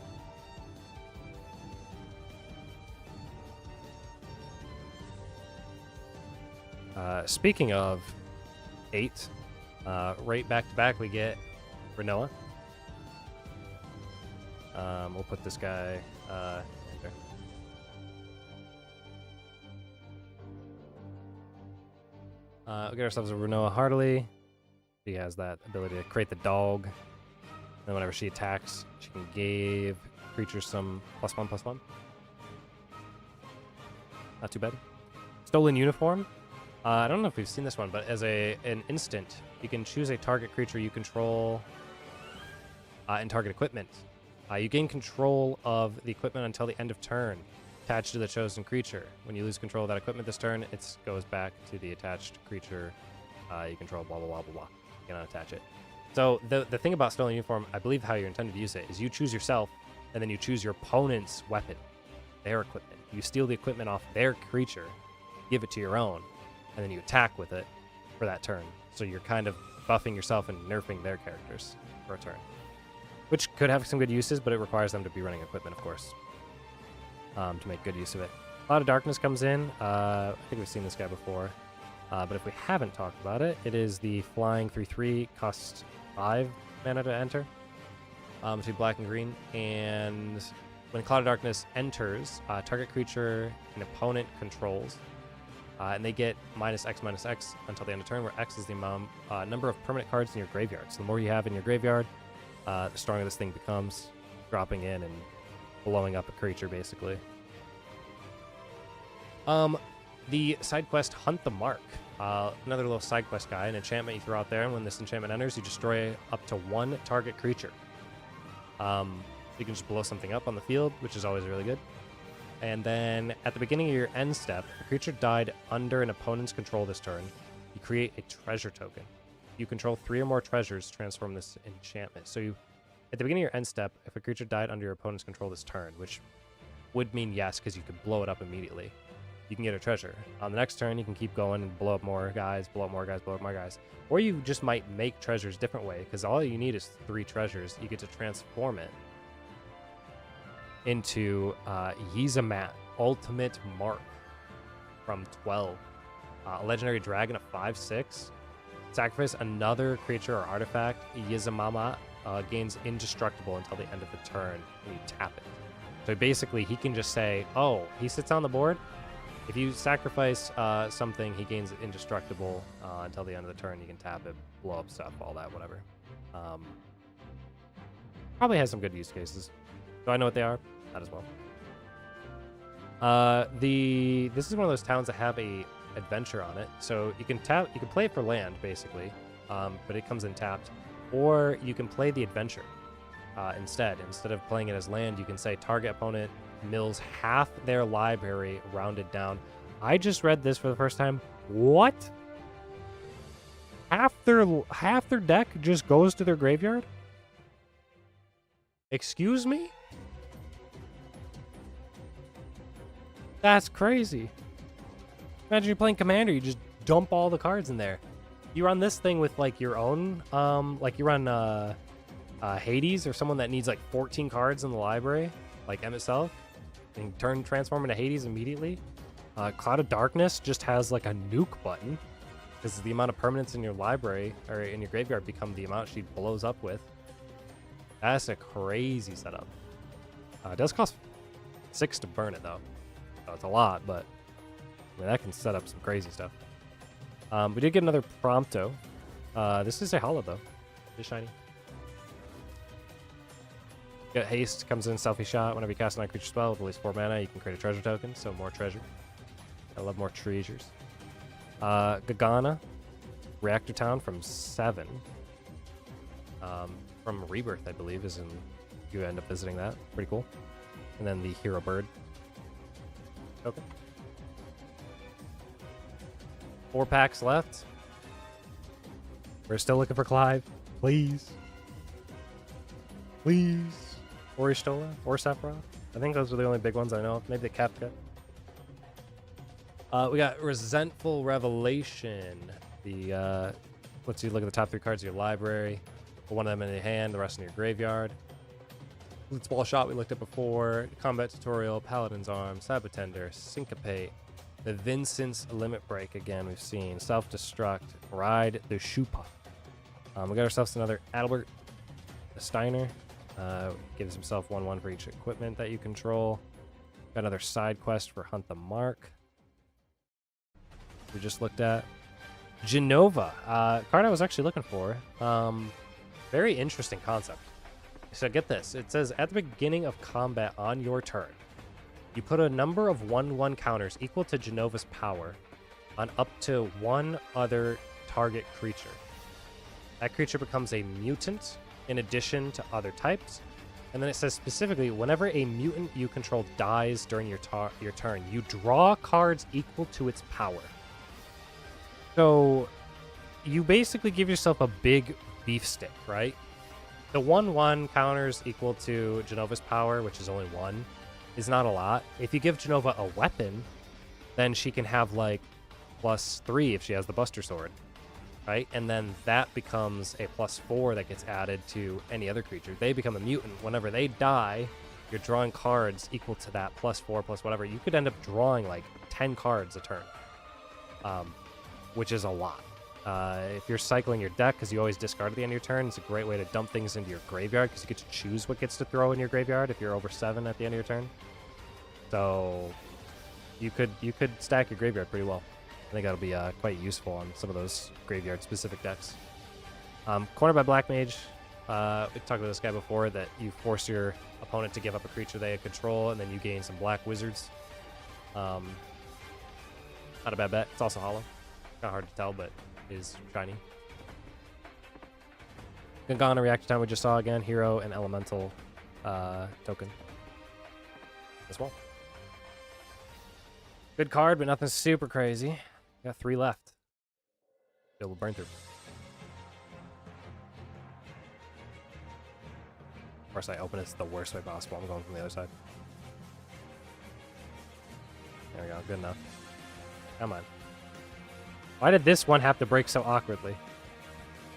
Speaking of 8, right back to back we get Renoa. We'll put this guy there. We get ourselves a Renoa Heartily. She has that ability to create the dog. And whenever she attacks, she can give creatures some +1/+1. Not too bad. Stolen Uniform. I don't know if we've seen this one, but as an instant, you can choose a target creature you control and target equipment. You gain control of the equipment until the end of turn, attached to the chosen creature. When you lose control of that equipment this turn, it goes back to the attached creature you control, blah, blah, blah, blah, blah. You cannot attach it. So the thing about Stolen Uniform, I believe how you're intended to use it, is you choose yourself, and then you choose your opponent's weapon, their equipment. You steal the equipment off their creature, give it to your own, and then you attack with it for that turn. So you're kind of buffing yourself and nerfing their characters for a turn. Which could have some good uses, but it requires them to be running equipment, of course, to make good use of it. Cloud of Darkness comes in. I think we've seen this guy before. But if we haven't talked about it, it is the flying 3/3, costs 5 mana to enter. To black and green. And when Cloud of Darkness enters, target creature an opponent controls. And they get -X/-X until the end of turn, where X is the number of permanent cards in your graveyard. So the more you have in your graveyard, the stronger this thing becomes, dropping in and blowing up a creature, basically. The side quest Hunt the Mark. Another little side quest guy, an enchantment you throw out there, and when this enchantment enters, you destroy up to 1 target creature. You can just blow something up on the field, which is always really good. And then at the beginning of your end step, if a creature died under an opponent's control this turn, you create a treasure token. You control 3 or more treasures, transform this enchantment. So at the beginning of your end step, if a creature died under your opponent's control this turn, which would mean yes, because you could blow it up immediately, you can get a treasure. On the next turn, you can keep going and blow up more guys, blow up more guys, blow up more guys. Or you just might make treasures different way, because all you need is 3 treasures. You get to transform it into Yizamat, Ultimate Mark from 12. A legendary dragon of 5/6. Sacrifice another creature or artifact. Yizamama gains indestructible until the end of the turn when you tap it. So basically, he can just say, oh, he sits on the board. If you sacrifice something, he gains indestructible until the end of the turn. You can tap it, blow up stuff, all that, whatever. Probably has some good use cases. Do I know what they are? Not as well. This is one of those towns that have a adventure on it. So you can play it for land, basically, but it comes in tapped. Or you can play the adventure instead. Instead of playing it as land, you can say target opponent mills half their library rounded down. I just read this for the first time. What? Half their deck just goes to their graveyard? Excuse me? That's crazy. Imagine you're playing Commander, you just dump all the cards in there. You run this thing with like your own, like you run Hades or someone that needs like 14 cards in the library, like M itself, and transform into Hades immediately. Cloud of Darkness just has like a nuke button, because the amount of permanents in your library or in your graveyard become the amount she blows up with. That's a crazy setup. It does cost 6 to burn it though. So it's a lot, but I mean, that can set up some crazy stuff. We did get another Prompto. This is a hollow though. It's shiny. Get haste, comes in selfie shot. Whenever you cast a non-creature spell with at least 4 mana, you can create a treasure token, so more treasure. I love more treasures. Gagana, Reactor Town from 7. From Rebirth, I believe, is in. You end up visiting that. Pretty cool. And then the Hero Bird. Okay. 4 packs left. We're still looking for Clive. Please. Please. Or Ishtola. Or Sephiroth. I think those are the only big ones I know of. Maybe the Kefka. We got Resentful Revelation. The lets you look at the top 3 cards of your library. Put one of them in your hand, the rest in your graveyard. Blitzball Shot we looked at before. Combat Tutorial, Paladin's Arm, Sabotender, Syncopate. The Vincent's Limit Break again we've seen. Self-Destruct, Ride the Shupa. We got ourselves another Adalbert, a Steiner. Gives himself 1/1 for each equipment that you control. Got another side quest for Hunt the Mark. We just looked at. Genova, card I was actually looking for. Very interesting concept. So get this. It says, at the beginning of combat on your turn, you put a number of 1/1 counters equal to Genova's power on up to one other target creature. That creature becomes a mutant in addition to other types. And then it says specifically, whenever a mutant you control dies during your turn, you draw cards equal to its power. So you basically give yourself a big beef stick, right? The 1/1 counters equal to Genova's power, which is only 1, is not a lot. If you give Genova a weapon, then she can have like +3 if she has the Buster Sword, right? And then that becomes a +4 that gets added to any other creature. They become a mutant. Whenever they die, you're drawing cards equal to that +4 plus whatever. You could end up drawing like 10 cards a turn, which is a lot. If you're cycling your deck, because you always discard at the end of your turn, it's a great way to dump things into your graveyard, because you get to choose what gets to throw in your graveyard if you're over 7 at the end of your turn. So you could stack your graveyard pretty well. I think that'll be quite useful on some of those graveyard-specific decks. Cornered by Black Mage. We talked about this guy before, that you force your opponent to give up a creature they control, and then you gain some Black Wizards. Not a bad bet. It's also hollow. Kind of hard to tell, but it is shiny. Gangana reactor time we just saw again. Hero and Elemental token as well. Good card, but nothing super crazy. Got 3 left. Be able to burn through. Of course, I open it the worst way possible. I'm going from the other side. There we go. Good enough. Come on. Why did this one have to break so awkwardly?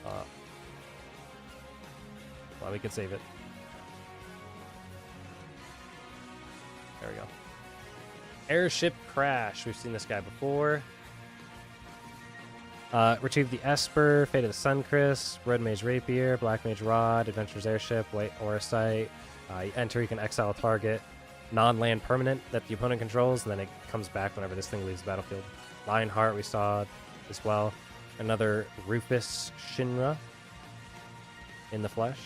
Well, we can save it. There we go. Airship Crash. We've seen this guy before. Retrieve the Esper, Fate of the Suncrest, Red Mage Rapier, Black Mage Rod, Adventurer's Airship, White Auracite. You enter, you can exile a target non-land permanent that the opponent controls, and then it comes back whenever this thing leaves the battlefield. Lionheart we saw as well. Another Rufus Shinra in the flesh.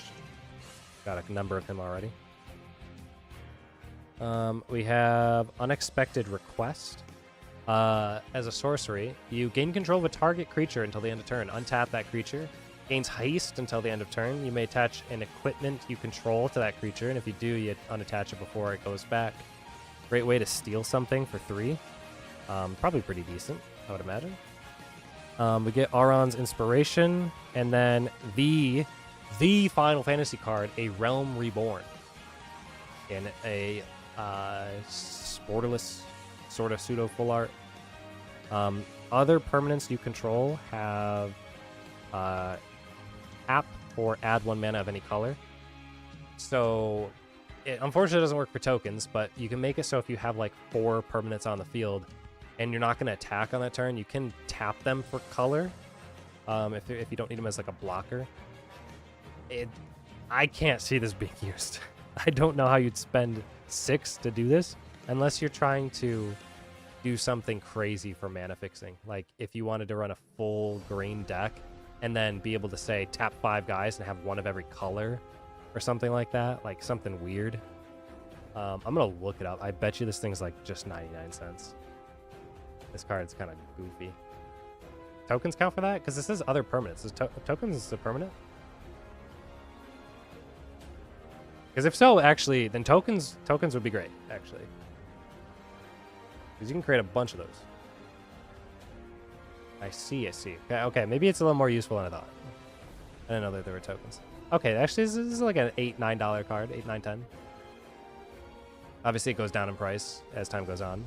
Got a number of him already. We have Unexpected Request. As a sorcery, you gain control of a target creature until the end of turn. Untap that creature. Gains haste until the end of turn. You may attach an equipment you control to that creature, and if you do, you unattach it before it goes back. Great way to steal something for 3. Probably pretty decent, I would imagine. We get Auron's Inspiration, and then the Final Fantasy card, a Realm Reborn, in a borderless sort of pseudo full art. Other permanents you control have tap or add 1 mana of any color. So it unfortunately doesn't work for tokens, but you can make it so if you have like 4 permanents on the field and you're not going to attack on that turn, you can tap them for color if you don't need them as like a blocker. I can't see this being used. I don't know how you'd spend 6 to do this unless you're trying to do something crazy for mana fixing. Like if you wanted to run a full green deck and then be able to say tap 5 guys and have 1 of every color or something like that, like something weird. I'm gonna look it up. I bet you this thing's like just 99 cents. This card's kind of goofy. Tokens count for that? Because this is other permanents. Is tokens a permanent? Because if so, actually, then tokens would be great, actually. Because you can create a bunch of those. I see. Okay, maybe it's a little more useful than I thought. I didn't know that there were tokens. Okay, actually, this is like an $8, $9 card. 8, 9, 10. Obviously, it goes down in price as time goes on.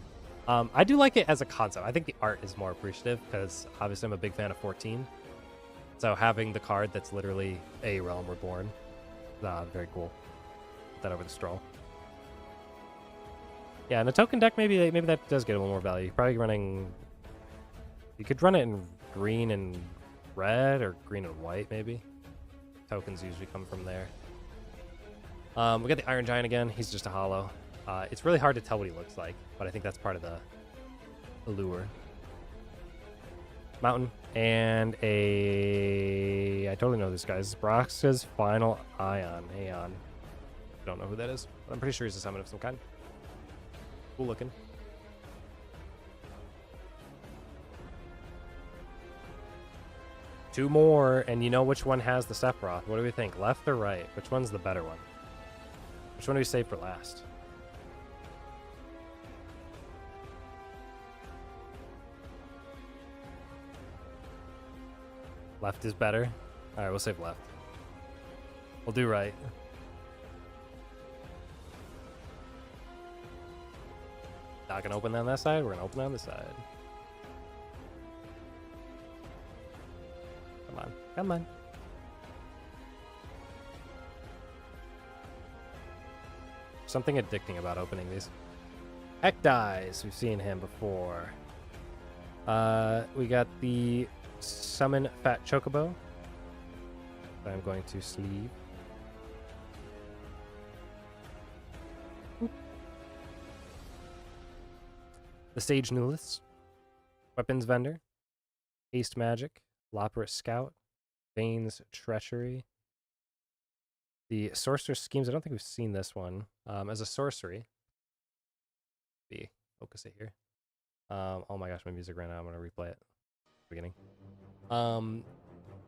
I do like it as a concept. I think the art is more appreciative because obviously I'm a big fan of 14. So having the card that's literally a Realm Reborn, very cool. Put that over the Stroll. Yeah, in a token deck, maybe that does get a little more value. You're probably running... You could run it in green and red or green and white, maybe. Tokens usually come from there. We got the Iron Giant again. He's just a hollow. It's really hard to tell what he looks like, but I think that's part of the allure. Mountain, and a... I totally know this guy. This is Brox's Final Aeon. Don't know who that is, but I'm pretty sure he's a summon of some kind. Cool looking. Two more, and you know which one has the Sephiroth. What do we think? Left or right? Which one's the better one? Which one do we save for last? Left is better. All right, we'll save left. We'll do right. Not gonna open on that side. We're gonna open on this side. Come on, come on. Something addicting about opening these. Heck dies. We've seen him before. We got the Summon Fat Chocobo. I'm going to sleeve. The Sage Nullis. Weapons Vendor. Haste Magic. Loporous Scout. Vane's Treachery. The Sorcerer's Schemes. I don't think we've seen this one. As a sorcery. Focus it here. Oh my gosh, my music ran out. I'm going to replay it. Beginning.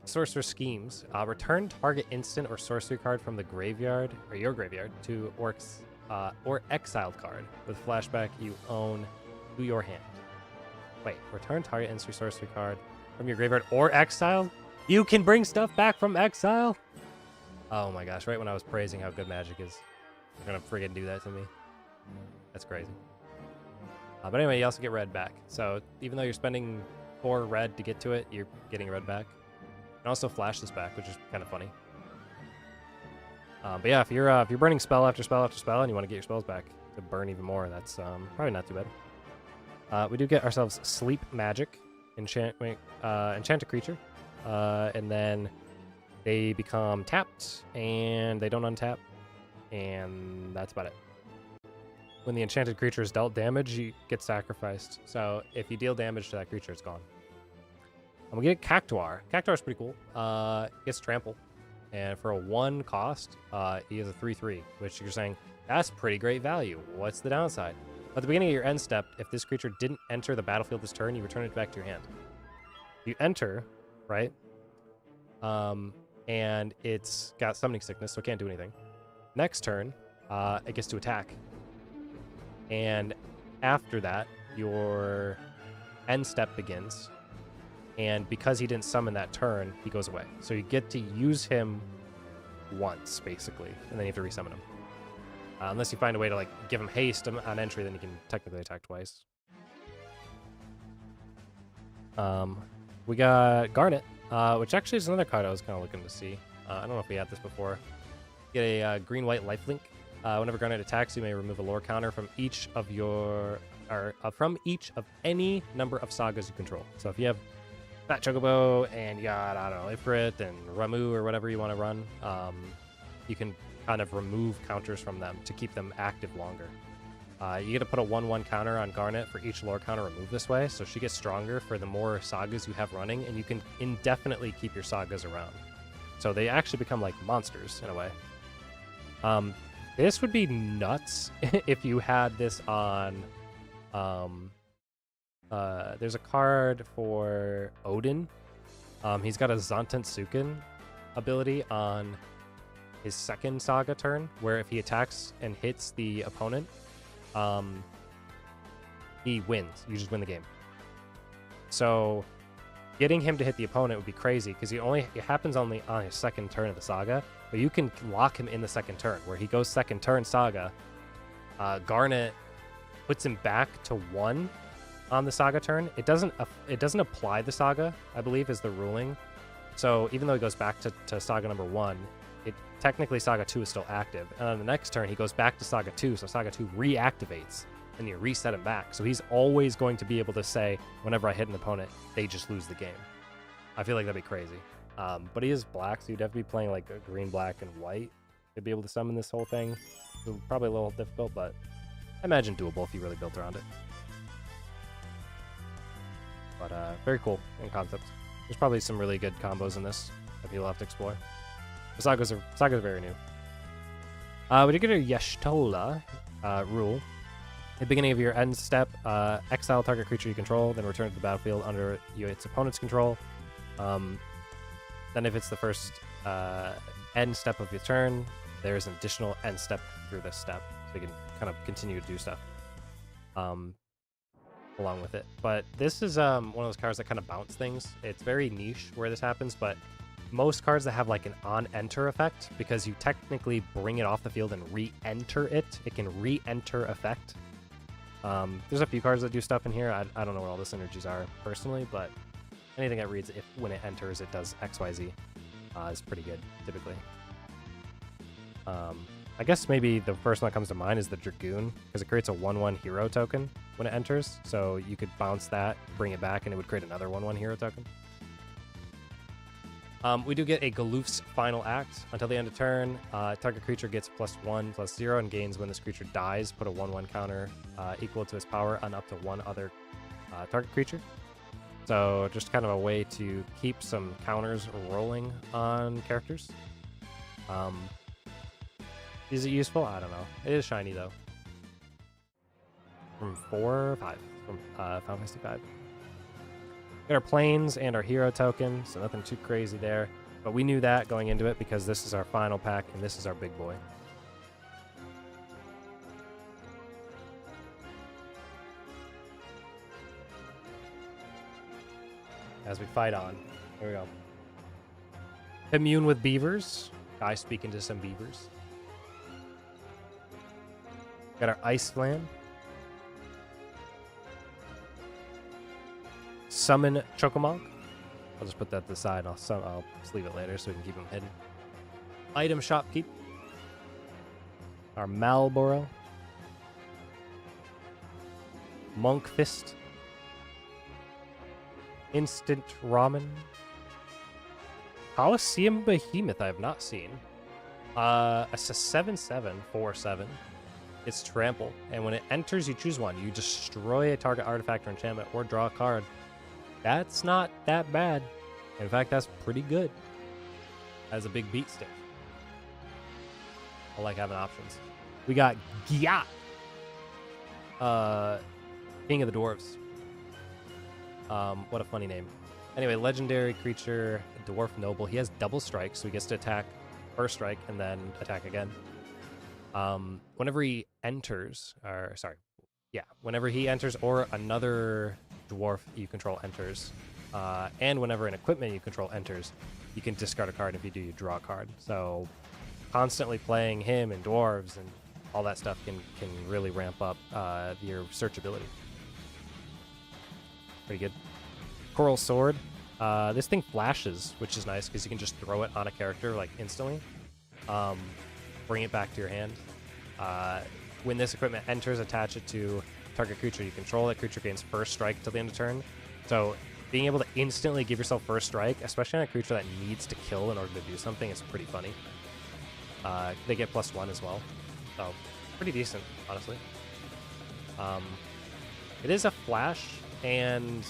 Sorcerer's Schemes. Return target instant or sorcery card from the graveyard, or your graveyard, to Orc's or exiled card with flashback you own to your hand. Wait, return target instant or sorcery card from your graveyard or exiled? You can bring stuff back from exile? Oh my gosh, right when I was praising how good Magic is, you're gonna friggin' do that to me. That's crazy. But anyway, you also get red back. So even though you're spending 4 red to get to it, you're getting red back. And also flash this back, which is kind of funny. But yeah, if you're burning spell after spell after spell and you want to get your spells back to burn even more, that's probably not too bad. We do get ourselves Sleep Magic, enchant a creature, and then they become tapped and they don't untap, and that's about it. When the enchanted creature is dealt damage, you get sacrificed. So if you deal damage to that creature, it's gone. And we get Cactuar. Cactuar is pretty cool. Gets trample. And for a 1 cost, he has a 3/3, which you're saying, that's pretty great value. What's the downside? At the beginning of your end step, if this creature didn't enter the battlefield this turn, you return it back to your hand. You enter, right? And it's got summoning sickness, so it can't do anything. Next turn, it gets to attack. And after that, your end step begins. And because he didn't summon that turn, he goes away. So you get to use him once, basically, and then you have to resummon him. Unless you find a way to like give him haste on entry, then you can technically attack twice. We got Garnet, which actually is another card I was kind of looking to see. I don't know if we had this before. Get a green-white lifelink. Whenever Garnet attacks, you may remove a lore counter from each of your, from each of any number of sagas you control. So if you have Fat Chocobo and you got, I don't know, Ifrit and Ramu or whatever you want to run, you can kind of remove counters from them to keep them active longer. You get to put a 1/1 counter on Garnet for each lore counter removed this way, so she gets stronger for the more sagas you have running, and you can indefinitely keep your sagas around. So they actually become like monsters in a way. This would be nuts if you had this on... there's a card for Odin. He's got a Zantetsuken ability on his second saga turn, where if he attacks and hits the opponent, he wins. You just win the game. So getting him to hit the opponent would be crazy, because it happens only on his second turn of the saga, but you can lock him in the second turn, where he goes second turn saga. Garnet puts him back to 1 on the saga turn. It doesn't apply the saga, I believe, is the ruling. So even though he goes back to saga number 1, technically saga 2 is still active. And on the next turn, he goes back to saga 2, so saga 2 reactivates, and you reset him back. So he's always going to be able to say, whenever I hit an opponent, they just lose the game. I feel like that'd be crazy. But he is black, so you'd have to be playing like a green, black, and white to be able to summon this whole thing. So probably a little difficult, but I imagine doable if you really built around it. But very cool in concept. There's probably some really good combos in this that people have to explore. The sagas are very new. We did get a Yeshtola rule. At the beginning of your end step, exile target creature you control, then return to the battlefield under its opponent's control. Then if it's the first end step of your turn, there's an additional end step through this step. So you can kind of continue to do stuff along with it. But this is one of those cards that kind of bounce things. It's very niche where this happens, but most cards that have like an on-enter effect, because you technically bring it off the field and re-enter it, it can re-enter effect. There's a few cards that do stuff in here. I don't know what all the synergies are personally, but anything that reads if when it enters it does XYZ is pretty good, typically. I guess maybe the first one that comes to mind is the Dragoon, because it creates a 1/1 hero token when it enters. So you could bounce that, bring it back, and it would create another 1/1 hero token. We do get a Galoof's Final Act. Until the end of turn, target creature gets +1/+0 and gains when this creature dies. Put a 1/1 counter equal to its power on up to one other target creature. So just kind of a way to keep some counters rolling on characters. Is it useful? I don't know. It is shiny though. From 5. From Final Fantasy 5. Got our planes and our hero token, so nothing too crazy there. But we knew that going into it because this is our final pack and this is our big boy. As we fight on. Here we go. Immune with beavers. Guy speaking to some beavers. Got our Ice Flam. Summon Chocomonk. I'll just put that to the side. I'll just leave it later so we can keep them hidden. Item Shopkeep. Our Malboro. Monk Fist. Instant Ramen. Coliseum Behemoth I have not seen. It's a 7/7, 4/7. It's Trample, and when it enters, you choose one. You destroy a target artifact or enchantment or draw a card. That's not that bad. In fact, that's pretty good. As a big beat stick. I like having options. We got Gyat. King of the Dwarves. What a funny name. Anyway, legendary creature, Dwarf Noble. He has double strike, so he gets to attack first strike and then attack again. Whenever he enters, whenever he enters or another dwarf you control enters, and whenever an equipment you control enters, you can discard a card. If you do, you draw a card. So constantly playing him and dwarves and all that stuff can really ramp up your searchability. Pretty good. Coral Sword. This thing flashes, which is nice because you can just throw it on a character like instantly. Bring it back to your hand. When this equipment enters, attach it to target creature you control. That creature gains first strike till the end of turn. So being able to instantly give yourself first strike, especially on a creature that needs to kill in order to do something, is pretty funny. They get +1 as well. So pretty decent, honestly. It is a flash, and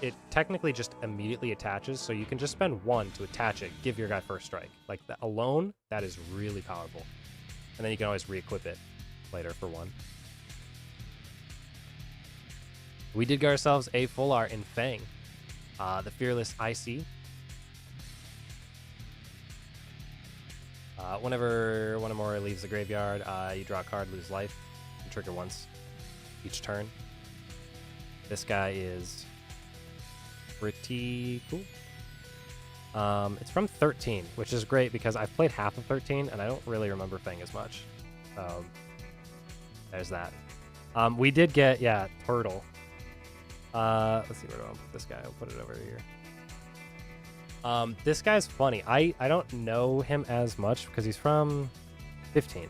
it technically just immediately attaches, so you can just spend 1 to attach it, give your guy first strike. Like, that alone, that is really powerful. And then you can always re-equip it later for 1. We did get ourselves a full art in Fang. The Fearless IC. Whenever one or more leaves the graveyard, you draw a card, lose life, and trigger once each turn. This guy is pretty cool. It's from 13, which is great because I've played half of 13 and I don't really remember Fang as much. There's that. We did get, Turtle. Let's see, where do I put this guy? I'll put it over here. This guy's funny. I don't know him as much because he's from 15,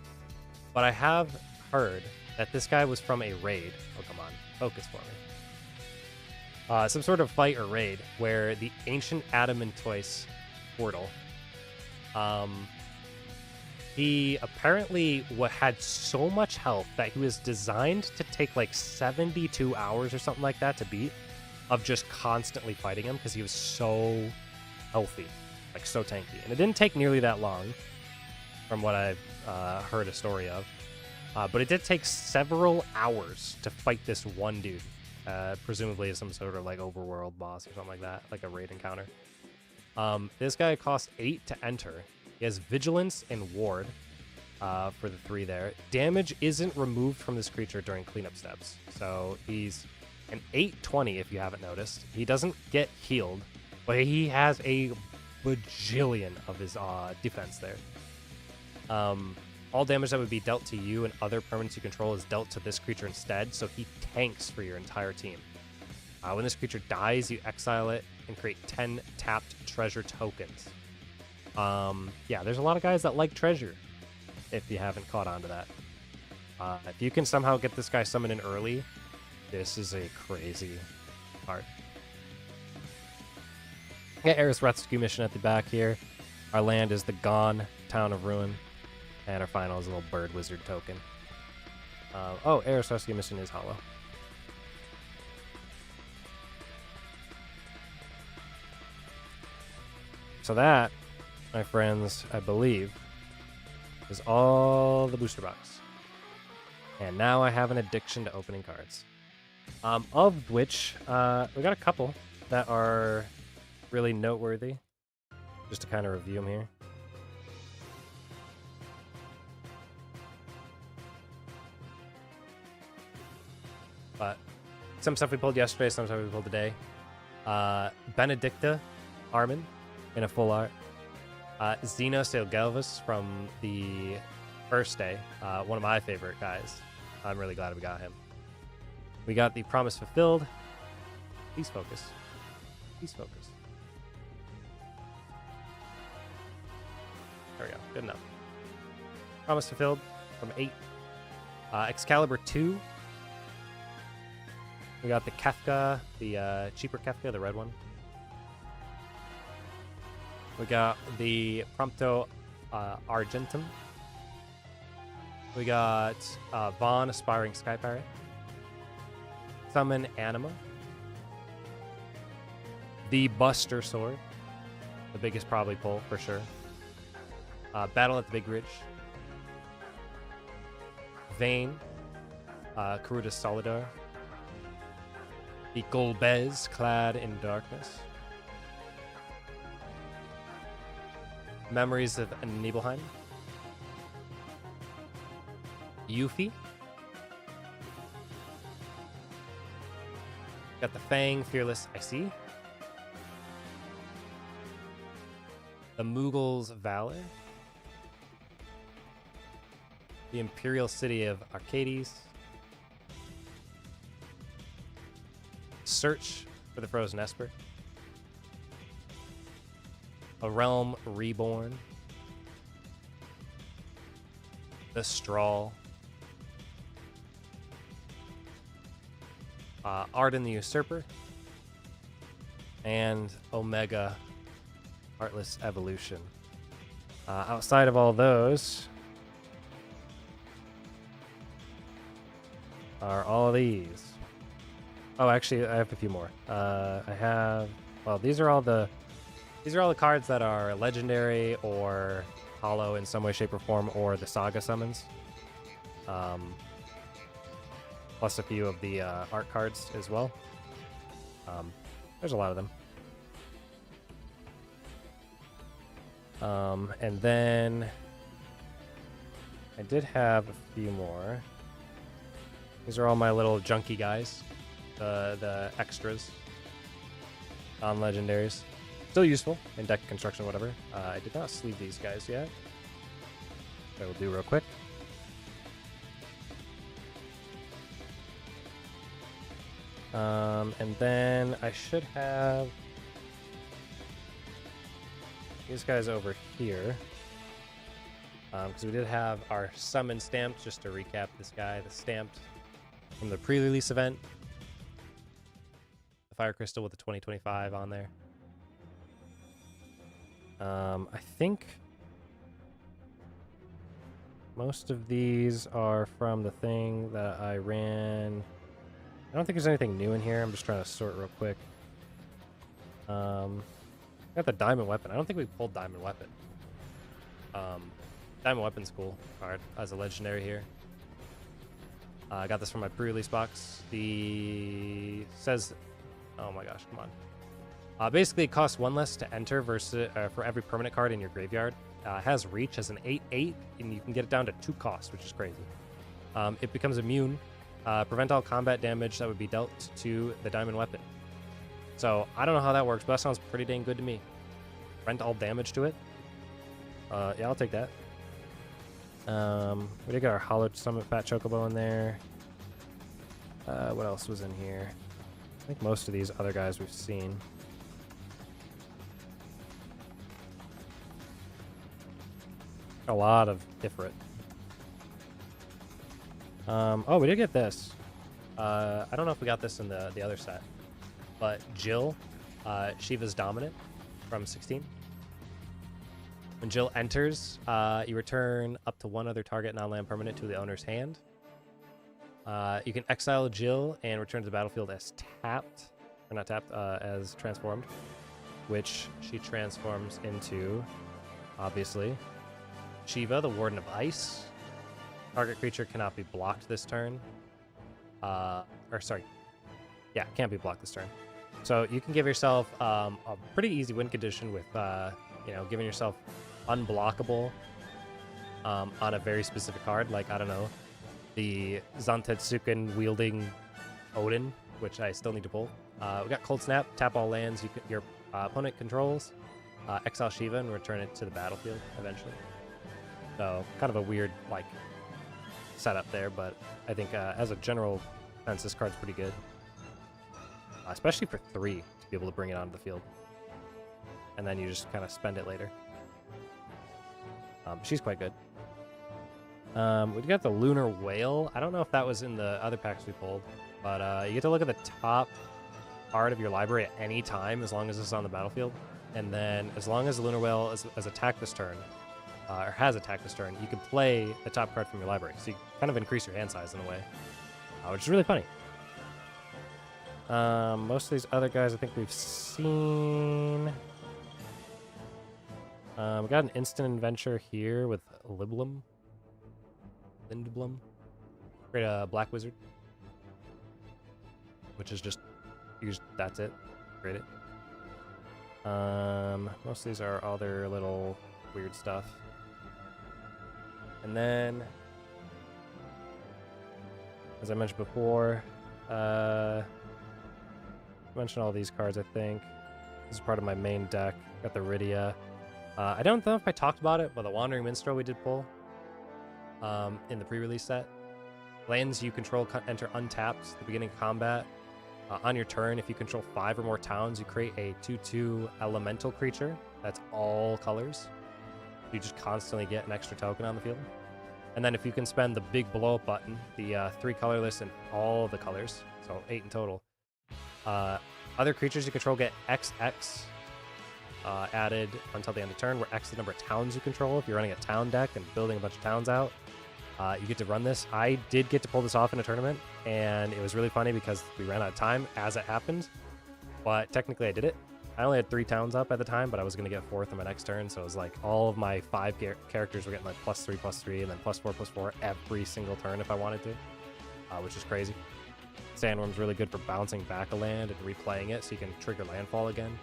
but I have heard that this guy was from a raid. Oh, come on. Focus for me. Some sort of fight or raid where the Ancient Adamantoise portal, he apparently had so much health that he was designed to take like 72 hours or something like that to beat. of just constantly fighting him because he was so healthy, like so tanky. And it didn't take nearly that long from what I've heard a story of. But it did take several hours to fight this one dude. Presumably some sort of like overworld boss or something like that, like a raid encounter. This guy costs 8 to enter. He has Vigilance and Ward for the 3 there. Damage isn't removed from this creature during cleanup steps. So he's an 820 if you haven't noticed. He doesn't get healed, but he has a bajillion of his defense there. All damage that would be dealt to you and other permanents you control is dealt to this creature instead, so he tanks for your entire team. When this creature dies, you exile it and create 10 tapped treasure tokens. Yeah, there's a lot of guys that like treasure, if you haven't caught on to that. If you can somehow get this guy summoned in early, this is a crazy card. Yeah, Eris Rescue mission at the back here. Our land is the Gone Town of Ruin. And our final is a little bird wizard token. Oh, Eris Rescue mission is hollow. So that, my friends, I believe, is all the booster box. And now I have an addiction to opening cards. Of which, we got a couple that are really noteworthy. Just to kind of review them here. But some stuff we pulled yesterday, some stuff we pulled today. Benedicta Armin in a full art. Xena Sailgalvis from the first day. One of my favorite guys. I'm really glad we got him. We got the Promise Fulfilled. Please focus. Please focus. There we go. Good enough. Promise Fulfilled from 8. Excalibur 2. We got the Kefka, the cheaper Kefka, the red one. We got the Prompto Argentum. We got Vaughn, Aspiring Sky Pirate. Summon Anima. The Buster Sword. The biggest probably pull, for sure. Battle at the Big Ridge. Vayne. Karuta Solidar. The Golbez, Clad in Darkness. Memories of Nibelheim. Yuffie. Got the Fang, Fearless, I see. The Moogle's Valor. The Imperial City of Arcades. Search for the Frozen Esper. A Realm Reborn. The Strawl. Arden the Usurper. And Omega Heartless Evolution. Outside of all those are all these. Oh, actually, I have a few more. I have, well, these are all the cards that are legendary or hollow in some way, shape, or form, or the saga summons. Plus a few of the art cards as well. There's a lot of them. And then I did have a few more. These are all my little junky guys. The extras. Non-legendaries. Still useful in deck construction, whatever. I did not sleeve these guys yet. I will do real quick. And then I should have these guys over here. Because we did have our summon stamped, just to recap this guy, the stamped from the pre-release event. The Fire Crystal with the 2025 on there. I think most of these are from the thing that I ran. don't think there's anything new in here. I'm just trying to sort real quick. Got the diamond weapon. I don't think we pulled diamond weapon. Diamond weapon's cool card as a legendary here. I got this from my pre-release box. Says, oh my gosh, come on. Basically, it costs 1 less to enter versus for every permanent card in your graveyard. Has reach as an 8/8, and you can get it down to 2 cost, which is crazy. It becomes immune. Prevent all combat damage that would be dealt to the diamond weapon. So I don't know how that works, but that sounds pretty dang good to me. Prevent all damage to it. Yeah, I'll take that. We did get our Hollow Summit Fat Chocobo in there. What else was in here? I think most of these other guys we've seen. A lot of different. Oh, we did get this. I don't know if we got this in the other set, but Jill, Shiva's Dominant from 16. When Jill enters, you return up to 1 other target non-land permanent to the owner's hand. You can exile Jill and return to the battlefield as tapped, or not tapped, as transformed, which she transforms into, obviously, Shiva, the Warden of Ice. Target creature cannot be blocked this turn. Can't be blocked this turn. So you can give yourself a pretty easy win condition with, giving yourself unblockable on a very specific card, like, I don't know, the Zantetsuken wielding Odin, which I still need to pull. We got Cold Snap, tap all lands your opponent controls, exile Shiva, and return it to the battlefield eventually. So kind of a weird, setup there, but I think as a general sense, this card's pretty good. Especially for 3, to be able to bring it onto the field. And then you just kind of spend it later. She's quite good. We got the Lunar Whale. I don't know if that was in the other packs we pulled, but you get to look at the top card of your library at any time as long as it's on the battlefield. And then as long as the Lunar Whale has attacked this turn, or has attacked this turn, you can play the top card from your library. So you kind of increase your hand size in a way, which is really funny. Most of these other guys I think we've seen. We got an instant adventure here with Lindblum. Create a Black Wizard, which is just, that's it. Create it. Most of these are all their little weird stuff. And then, as I mentioned before, mentioned all these cards, I think. This is part of my main deck. Got the Rydia. I don't know if I talked about it, but the Wandering Minstrel we did pull in the pre-release set. Lands you control enter untapped at the beginning of combat. On your turn, if you control 5 or more towns, you create a 2/2 elemental creature. That's all colors. You just constantly get an extra token on the field. And then if you can spend the big blow-up button, the 3 colorless and all the colors, so 8 in total, other creatures you control get XX added until the end of turn, where X is the number of towns you control. If you're running a town deck and building a bunch of towns out, you get to run this. I did get to pull this off in a tournament, and it was really funny because we ran out of time as it happened, but technically I did it. I only had 3 towns up at the time, but I was going to get 4th on my next turn, so it was like all of my 5 characters were getting like +3/+3, and then +4/+4 every single turn if I wanted to, which is crazy. Sandworm's really good for bouncing back a land and replaying it so you can trigger landfall again.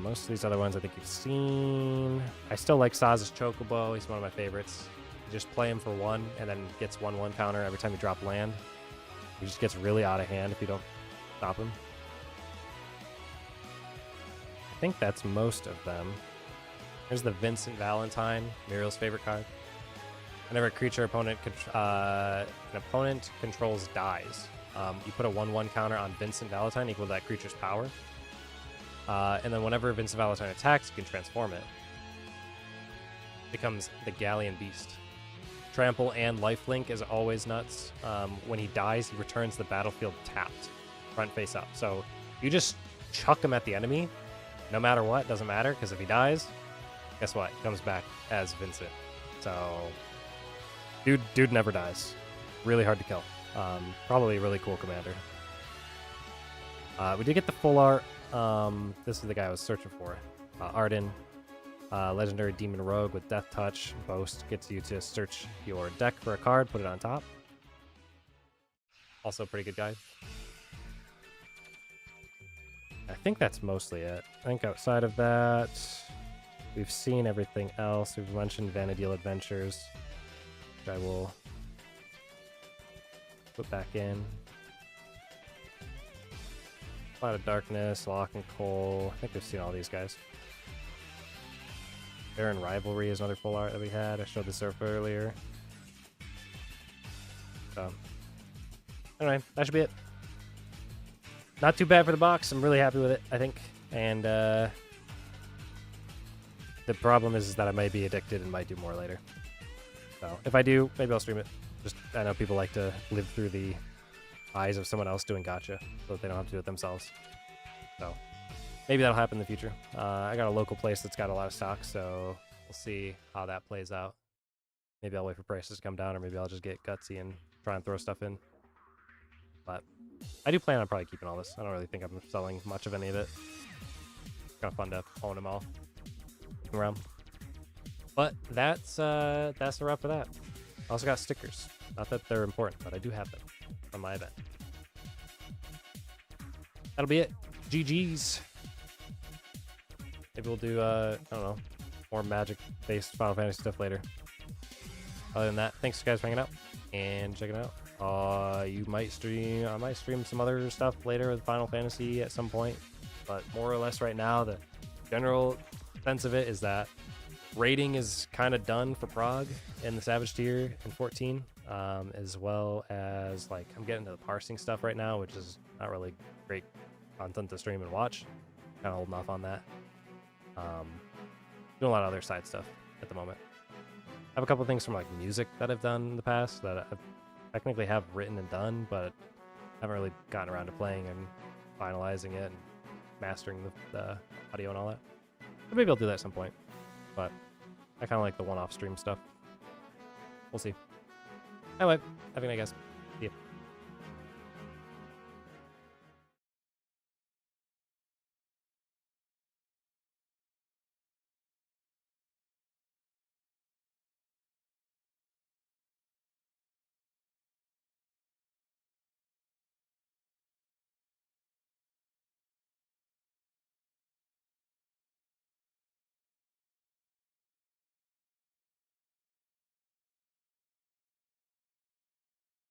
Most of these other ones I think you've seen. I still like Saz's Chocobo. He's one of my favorites. You just play him for 1 and then gets 1/1 counter every time you drop land. He just gets really out of hand if you don't stop him. I think that's most of them. Here's the Vincent Valentine, Muriel's favorite card. Whenever a creature an opponent controls dies, you put a 1/1 counter on Vincent Valentine equal to that creature's power. And then whenever Vincent Valentine attacks, you can transform it. Becomes the Galleon Beast. Trample and Lifelink is always nuts. When he dies, he returns the battlefield tapped, front face up. So you just chuck him at the enemy, no matter what, doesn't matter, because if he dies, guess what? He comes back as Vincent. So dude never dies. Really hard to kill. Probably a really cool commander. We did get the full art. This is the guy I was searching for. Arden, legendary demon rogue with death touch. Boast gets you to search your deck for a card, put it on top. Also a pretty good guy. I think that's mostly it. I think outside of that, we've seen everything else. We've mentioned Vanadil Adventures, which I will put back in. Cloud of Darkness, Lock and Coal. I think we've seen all these guys. Baron Rivalry is another full art that we had. I showed this surf earlier. So, anyway, that should be it. Not too bad for the box. I'm really happy with it, I think. And the problem is that I might be addicted and might do more later. So if I do, maybe I'll stream it. Just I know people like to live through the eyes of someone else doing gacha, so that they don't have to do it themselves. So maybe that'll happen in the future. I got a local place that's got a lot of stock, so we'll see how that plays out. Maybe I'll wait for prices to come down, or maybe I'll just get gutsy and try and throw stuff in. But I do plan on probably keeping all this. I don't really think I'm selling much of any of it. It's kind of fun to own them all around. But that's a wrap for that. I also got stickers. Not that they're important, but I do have them from my event. That'll be it. GG's. Maybe we'll do, I don't know, more Magic-based Final Fantasy stuff later. Other than that, thanks guys for hanging out and checking it out. I might stream some other stuff later with Final Fantasy at some point, but more or less right now, the general sense of it is that raiding is kind of done for Prague in the Savage tier in 14, as well as like I'm getting to the parsing stuff right now, which is not really great content to stream and watch. Kind of holding off on that. Doing a lot of other side stuff at the moment. I have a couple things from like music that I've done in the past that I've technically have written and done, but haven't really gotten around to playing and finalizing it and mastering the audio and all that. But maybe I'll do that at some point. But I kind of like the one-off stream stuff. We'll see. Anyway, have a good night, guys.